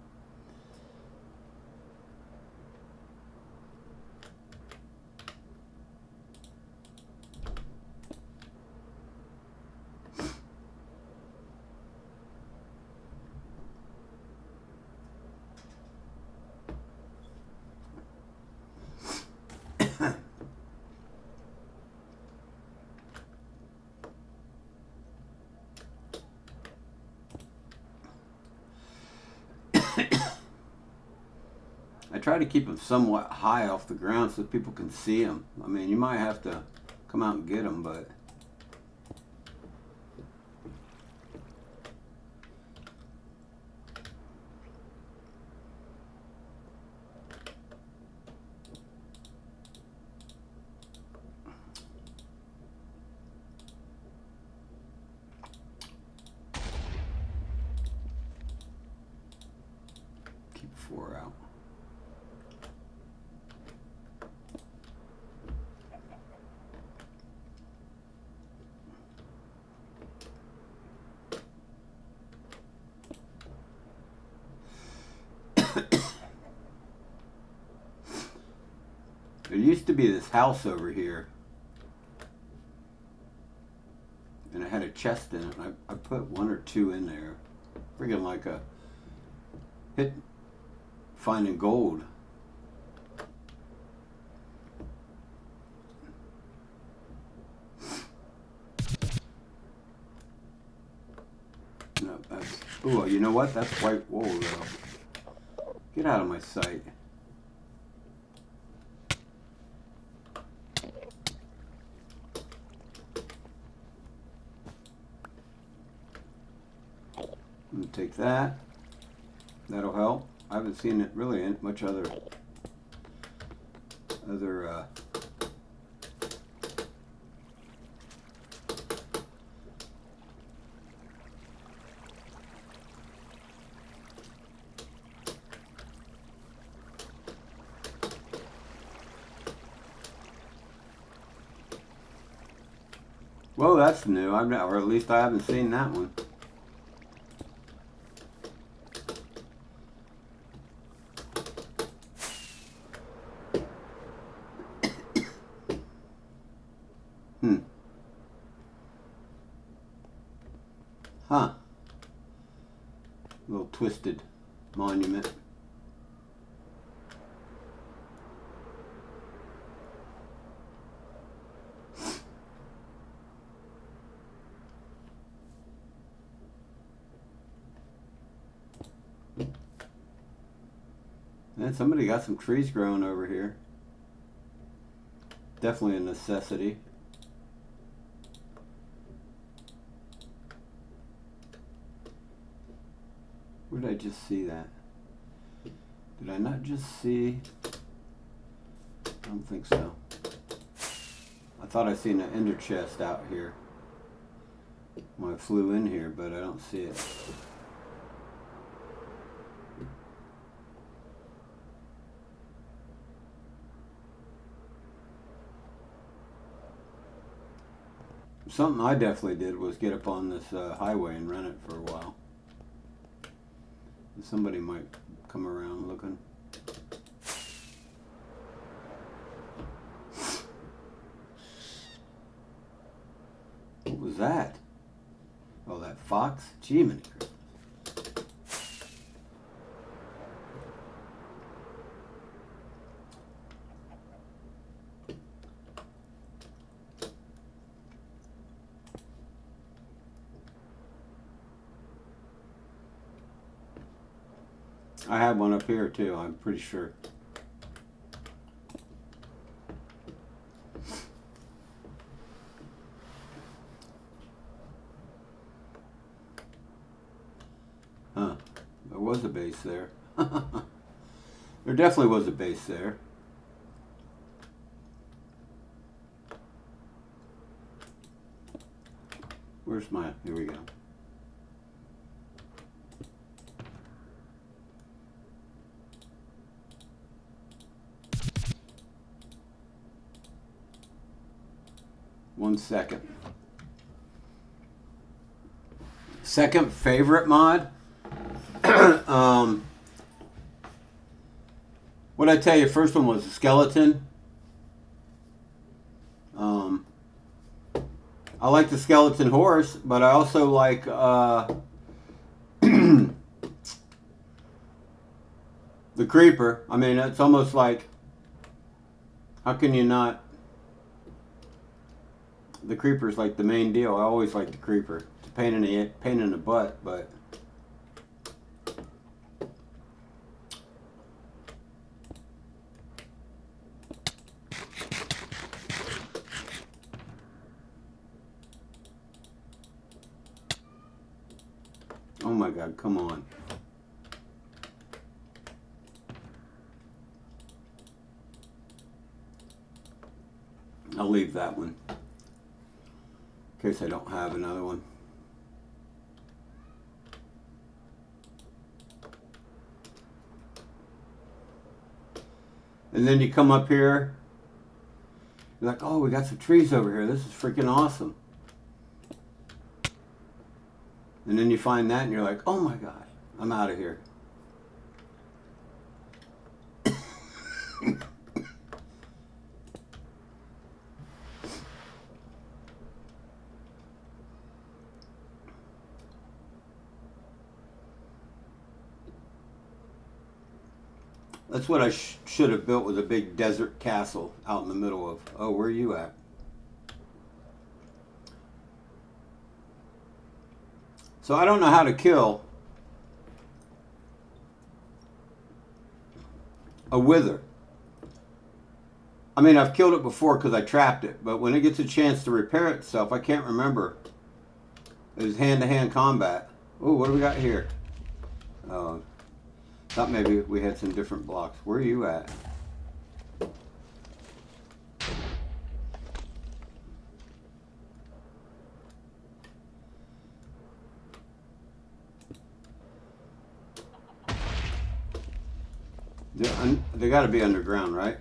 I try to keep them somewhat high off the ground so people can see them. I mean, you might have to come out and get them, but keep 4 out. There used to be this house over here, and it had a chest in it. And I put 1 or 2 in there, friggin' like a hit finding gold. No, that's, ooh, you know what? That's white wool though. Get out of my sight. I'm gonna take that. That'll help. I haven't seen it really in much other well, that's new. I've not, or at least I haven't seen that one. Huh. A little twisted monument. And somebody got some trees growing over here. Definitely a necessity. Where did I just see that? Did I not just see? I don't think so. I thought I seen an ender chest out here when I flew in here, but I don't see it. Something I definitely did was get up on this highway and rent it for a while. Somebody might come around looking. What was that? Oh, that fox? Gee, many Christmas. I have one up here too, I'm pretty sure. Huh. There was a base there. There definitely was a base there. Where's my... Here we go. One second. Second favorite mod. What I tell you, first one was a skeleton. I like the skeleton horse, but I also like the creeper. I mean, it's almost like, how can you not? The creeper's like the main deal. I always like the creeper. It's a pain in the butt, but oh my God, come on. I'll leave that one in case I don't have another one. And then you come up here, you're like, oh, we got some trees over here. This is freaking awesome. And then you find that and you're like, oh my God, I'm out of here. That's what I should have built, was a big desert castle out in the middle of, oh, where are you at? So I don't know how to kill a wither. I mean, I've killed it before because I trapped it, but when it gets a chance to repair itself, I can't remember. It was hand-to-hand combat. Oh, what do we got here? Oh, thought maybe we had some different blocks. Where are you at? They got to be underground, right?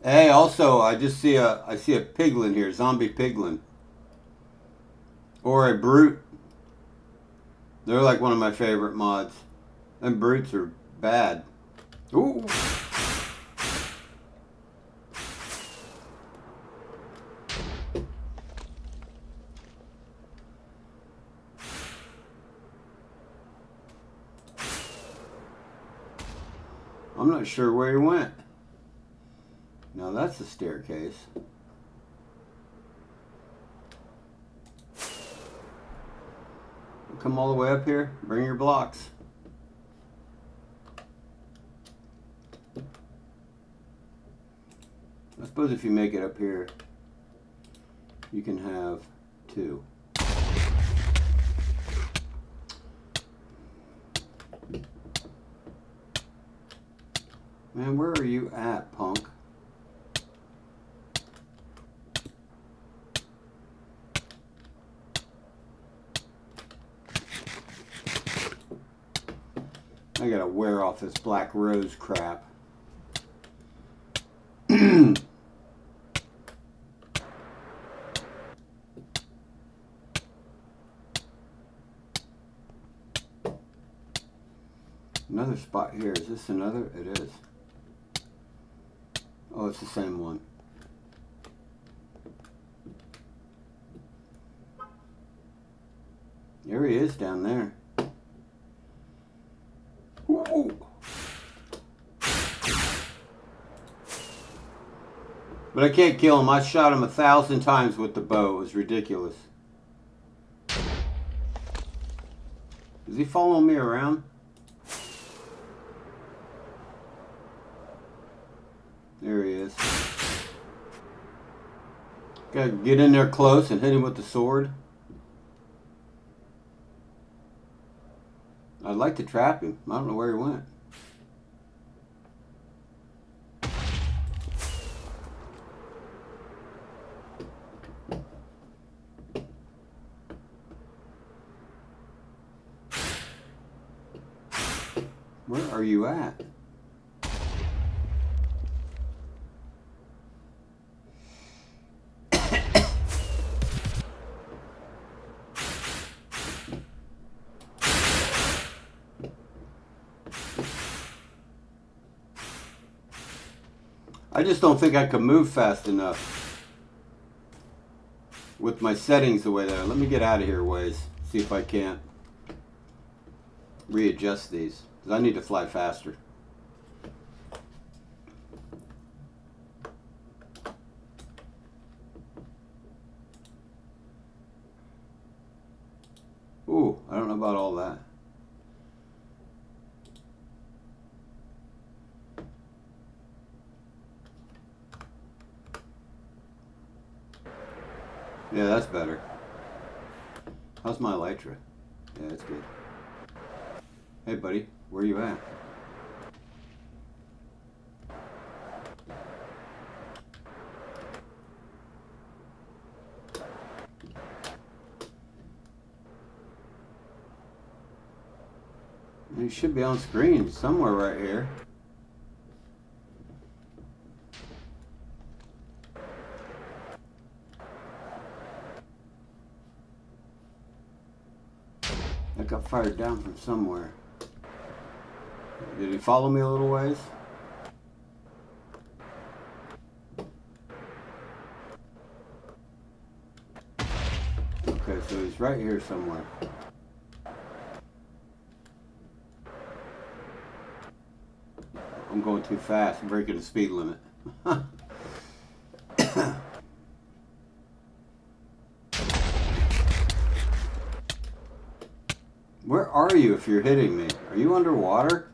Hey, also, I see a piglin here, zombie piglin. Or a brute. They're like one of my favorite mods. Them brutes are bad. Ooh. I'm not sure where he went. Now that's the staircase. Come all the way up here. Bring your blocks. suppose if you make it up here, you can have 2. Man, where are you at, punk? I gotta wear off this black rose crap. Another spot here. Is this another? It is. Oh, it's the same one. There he is down there. Ooh. But I can't kill him. I shot him 1,000 times with the bow. It was ridiculous. Is he following me around? There he is. Gotta get in there close and hit him with the sword. I'd like to trap him. I don't know where he went. Where are you at? I just don't think I can move fast enough with my settings the way they are. Let me get out of here, ways. See if I can't readjust these, because I need to fly faster. Ooh, I don't know about all that. Yeah, that's better. How's my elytra? Yeah, that's good. Hey, buddy, where you at? You should be on screen somewhere right here. I got fired down from somewhere. Did he follow me a little ways? Okay, so he's right here somewhere. I'm going too fast. I'm breaking the speed limit. Where are you if you're hitting me? Are you underwater?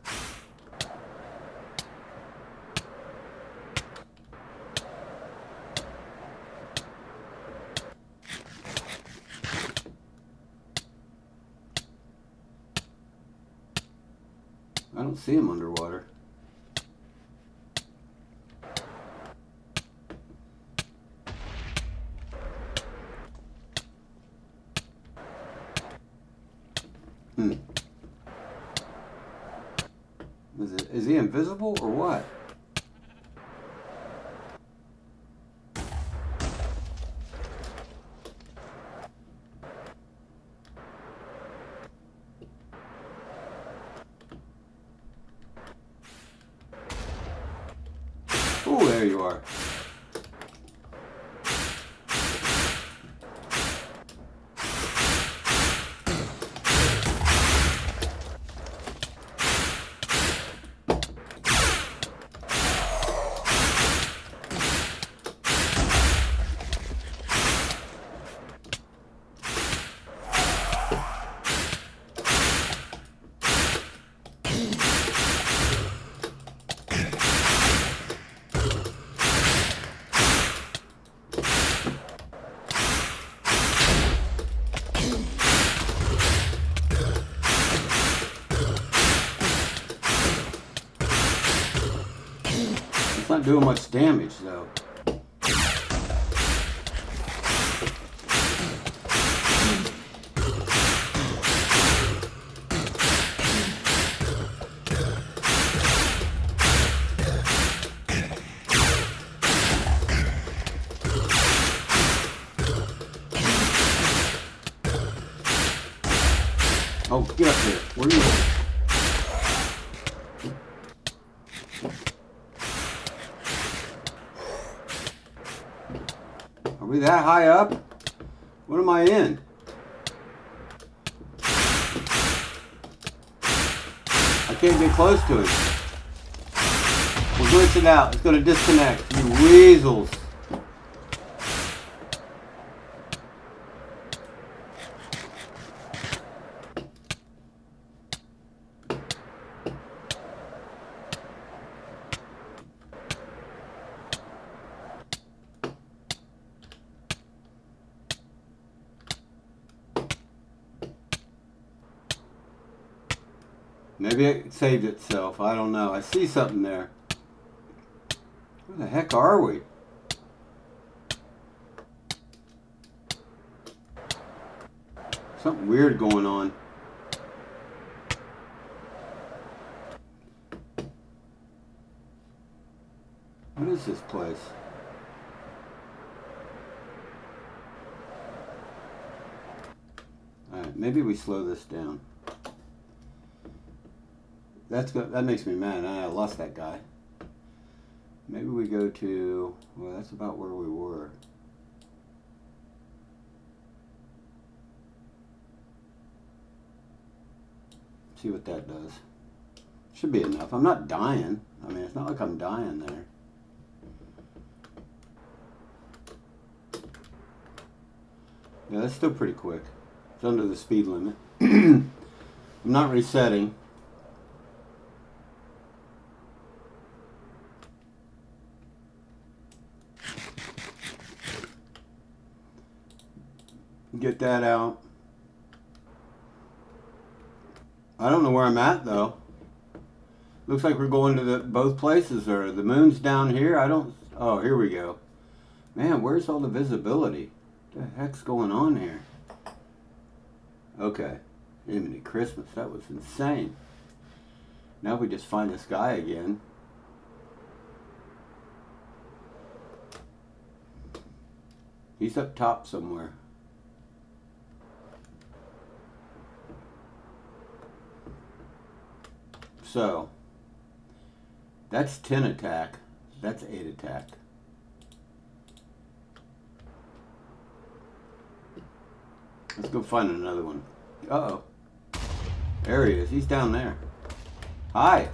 I don't see him underwater. Is he invisible or what? Oh, there you are. not doing much damage though. Oh, get up here. Where are you going? Are we that high up? What am I in? I can't get close to it. We'll glitch it out. It's going to disconnect. You weasels. Maybe it saved itself. I don't know. I see something there. Where the heck are we? Something weird going on. What is this place? Alright, maybe we slow this down. That makes me mad. I lost that guy. Maybe we go to, well, that's about where we were. See what that does. Should be enough. I'm not dying. I mean, it's not like I'm dying there. Yeah, that's still pretty quick. It's under the speed limit. I'm not resetting. Get that out. I don't know where I'm at though. Looks like we're going to both places, or the moon's down here. Oh, here we go. Man, where's all the visibility? What the heck's going on here? Okay. Jiminy Christmas, that was insane. Now we just find this guy again. He's up top somewhere. So, that's 10 attack. That's 8 attack. Let's go find another one. Uh-oh. There he is. He's down there. Hi.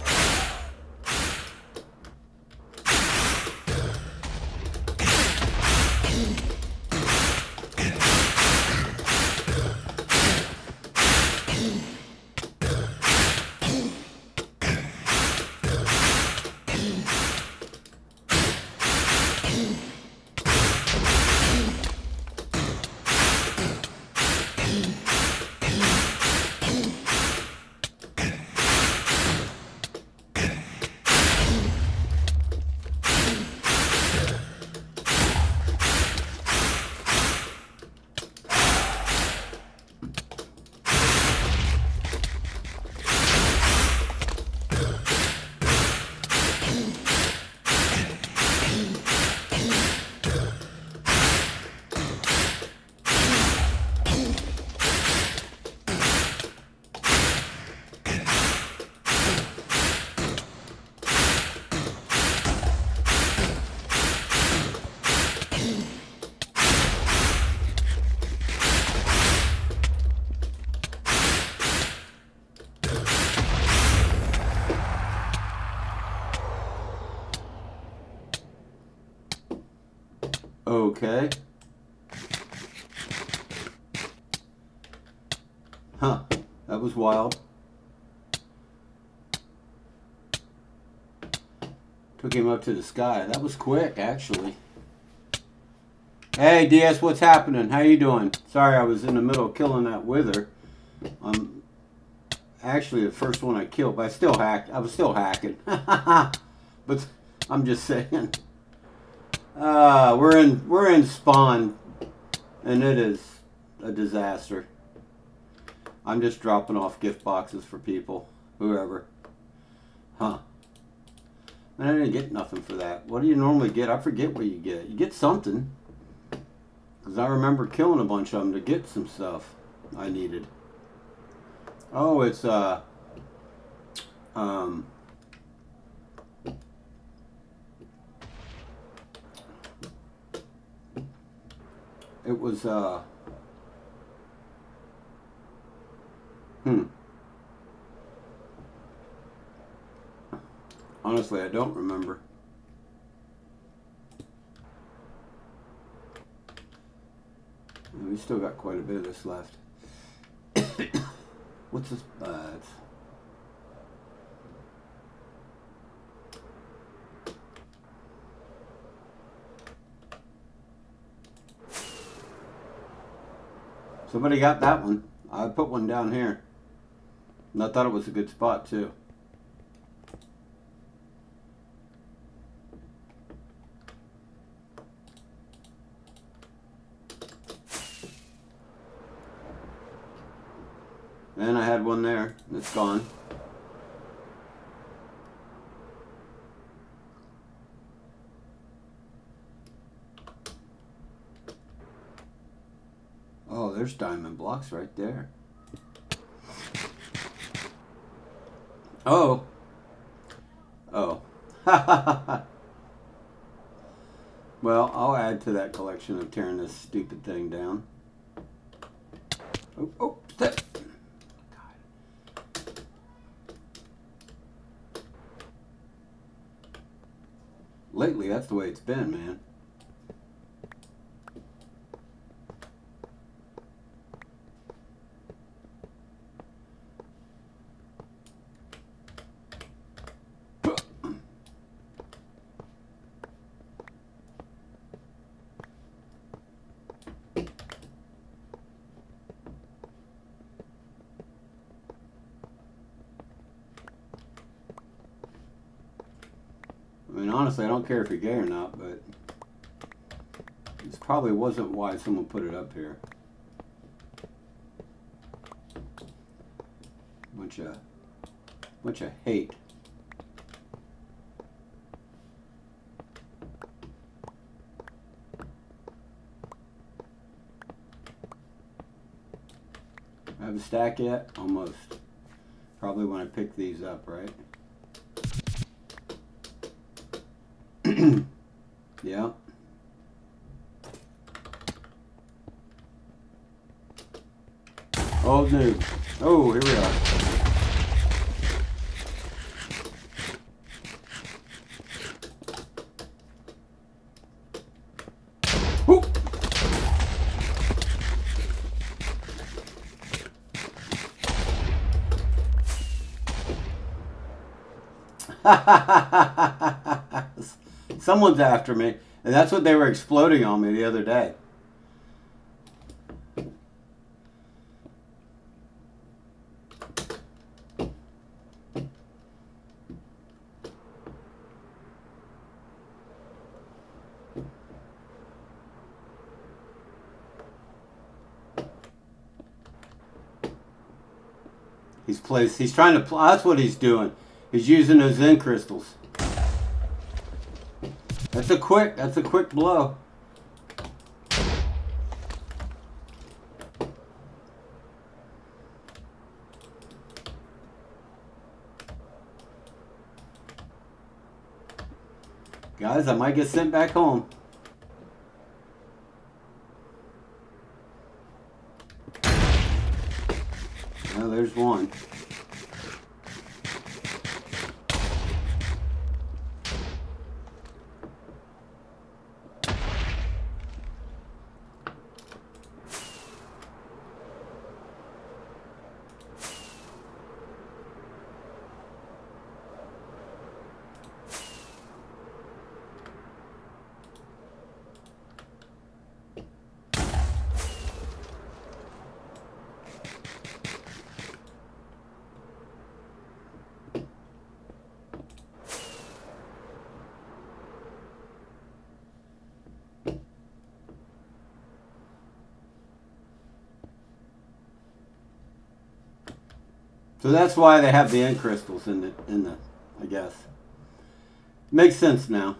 Okay. Huh. That was wild. Took him up to the sky. That was quick, actually. Hey, DS, what's happening? How you doing? Sorry, I was in the middle of killing that wither. Actually the first one I killed, but I was still hacking. But I'm just saying. We're in Spawn, and it is a disaster. I'm just dropping off gift boxes for people, whoever. Huh. And I didn't get nothing for that. What do you normally get? I forget what you get. You get something. Because I remember killing a bunch of them to get some stuff I needed. Oh, it's, it was, honestly, I don't remember. We still got quite a bit of this left. What's this? Somebody got that one. I put one down here. And I thought it was a good spot too. And I had one there. It's gone. Oh, there's diamond blocks right there. Oh. Oh. Well, I'll add to that collection of tearing this stupid thing down. Oh, oh, that. Lately, that's the way it's been, man. I mean, honestly, I don't care if you're gay or not, but this probably wasn't why someone put it up here. Bunch of hate. I have a stack yet? Almost. Probably when I pick these up, right? Yeah. Oh, no. Oh, here we are. Whoop. Someone's after me, and that's what they were exploding on me the other day. He's trying to, that's what he's doing. He's using those Zen crystals. That's a quick blow. Guys, I might get sent back home. Well, there's one. So that's why they have the end crystals in the I guess. Makes sense now.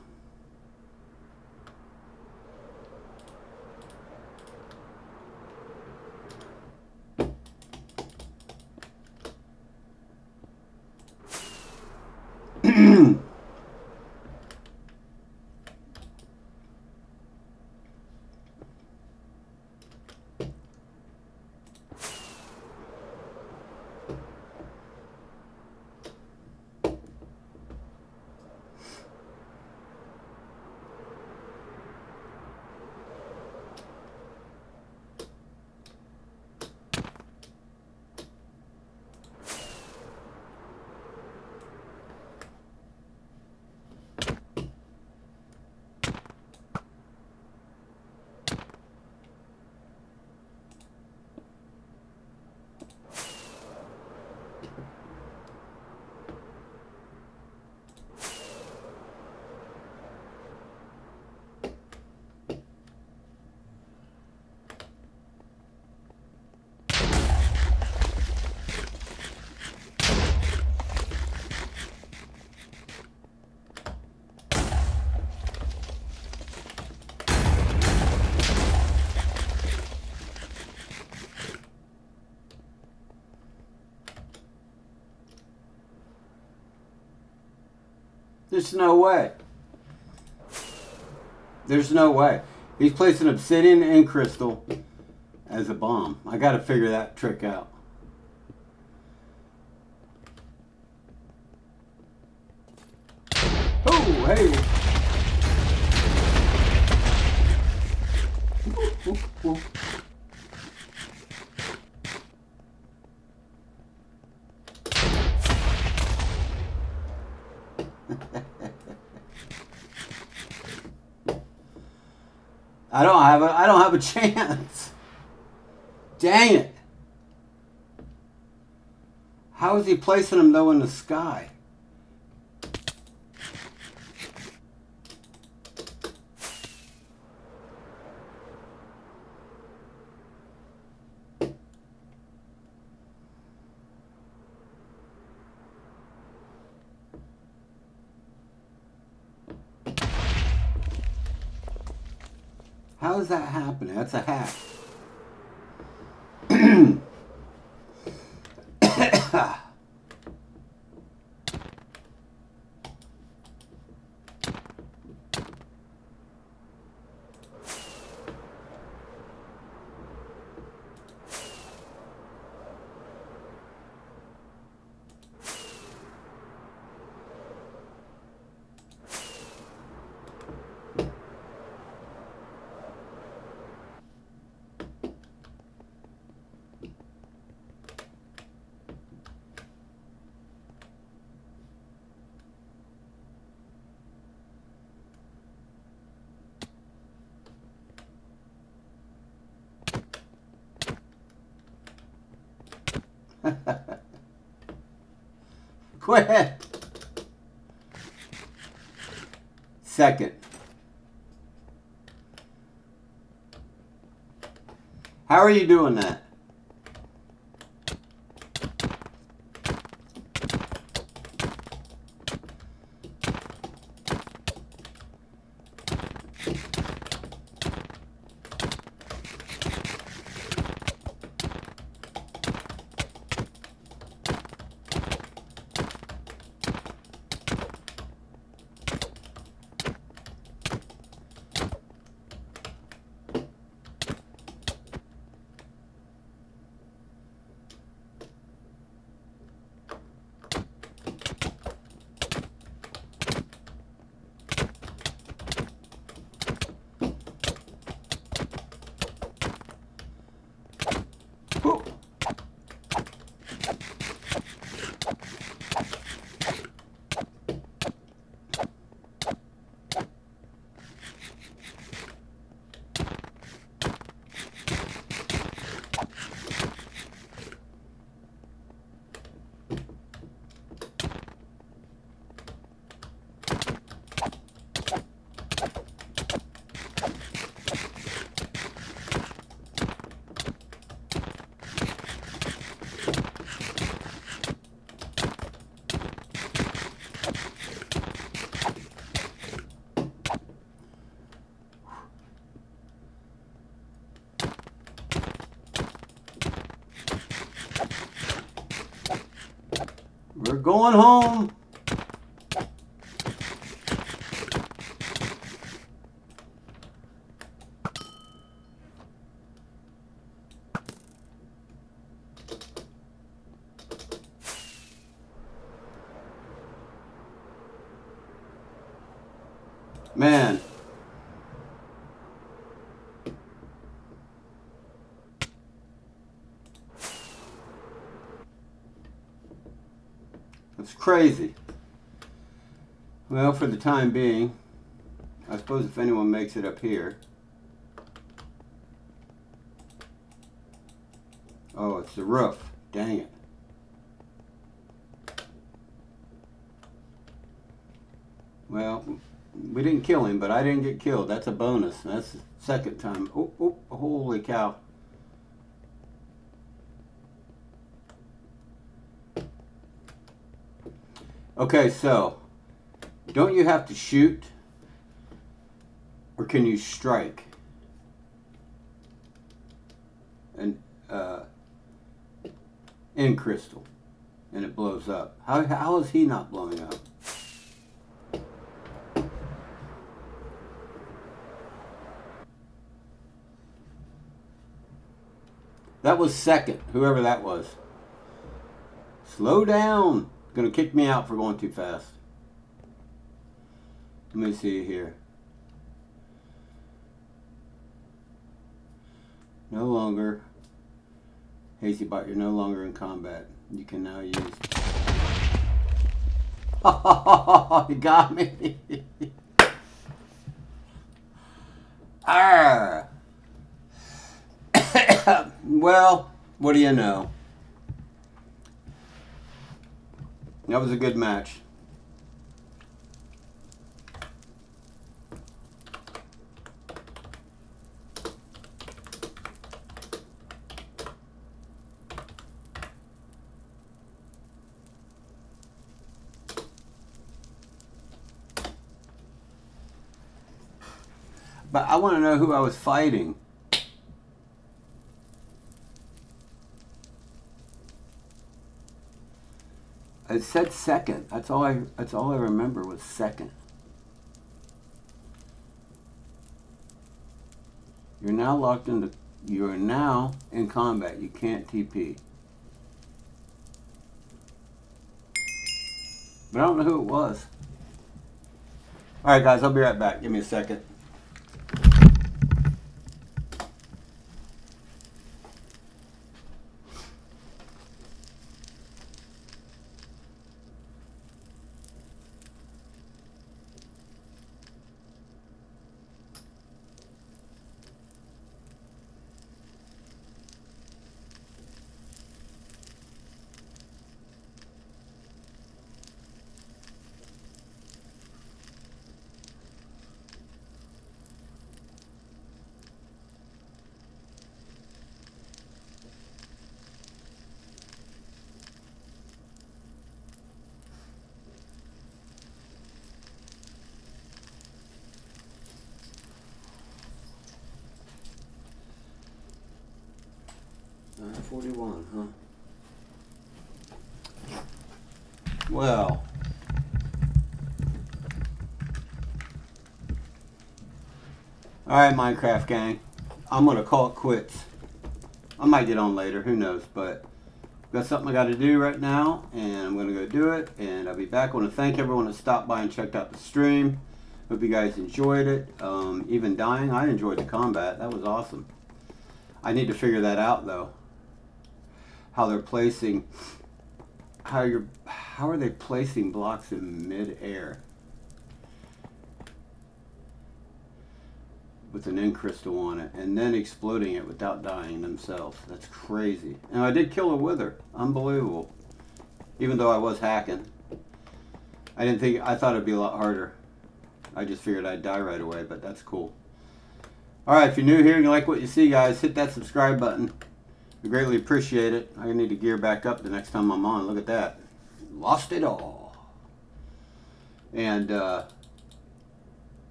There's no way. There's no way. He's placing obsidian and crystal as a bomb. I got to figure that trick out. Oh, hey. Ooh, ooh, ooh. I don't have a chance. Dang it. How is he placing them though in the sky? How is that happening? That's a hack. Quit. Second. How are you doing that? We're going home. Man. That's crazy. Well, for the time being, I suppose if anyone makes it up here. Oh, it's the roof. Dang it. Well, we didn't kill him, but I didn't get killed. That's a bonus. That's the second time. Oh, oh, holy cow. Okay, so, don't you have to shoot? Or can you strike? And, in crystal. And it blows up. How is he not blowing up? That was second, whoever that was. Slow down. Gonna kick me out for going too fast. Let me see here. No longer. Hazey bot, you're no longer in combat. You can now use. Oh, you got me. Arr. Well, what do you know? That was a good match. But I want to know who I was fighting. It said second. That's all I remember was second. You're now locked into. You are now in combat. You can't TP. But I don't know who it was. All right, guys. I'll be right back. Give me a second. $41, huh? Well, all right, Minecraft gang. I'm gonna call it quits. I might get on later, who knows? But I've got something I got to do right now, and I'm gonna go do it. And I'll be back. I want to thank everyone that stopped by and checked out the stream. Hope you guys enjoyed it. Even dying, I enjoyed the combat. That was awesome. I need to figure that out though. How they're placing, how are they placing blocks in mid-air with an end crystal on it and then exploding it without dying themselves? That's crazy. And I did kill a wither. Unbelievable. Even though I was hacking. I thought it'd be a lot harder. I just figured I'd die right away, but that's cool. Alright, if you're new here and you like what you see, guys, hit that subscribe button. I greatly appreciate it. I need to gear back up the next time I'm on. Look at that. Lost it all. And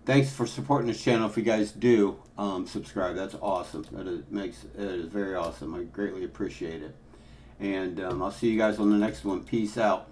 thanks for supporting this channel. If you guys do subscribe, that's awesome. It is very awesome. I greatly appreciate it. And I'll see you guys on the next one. Peace out.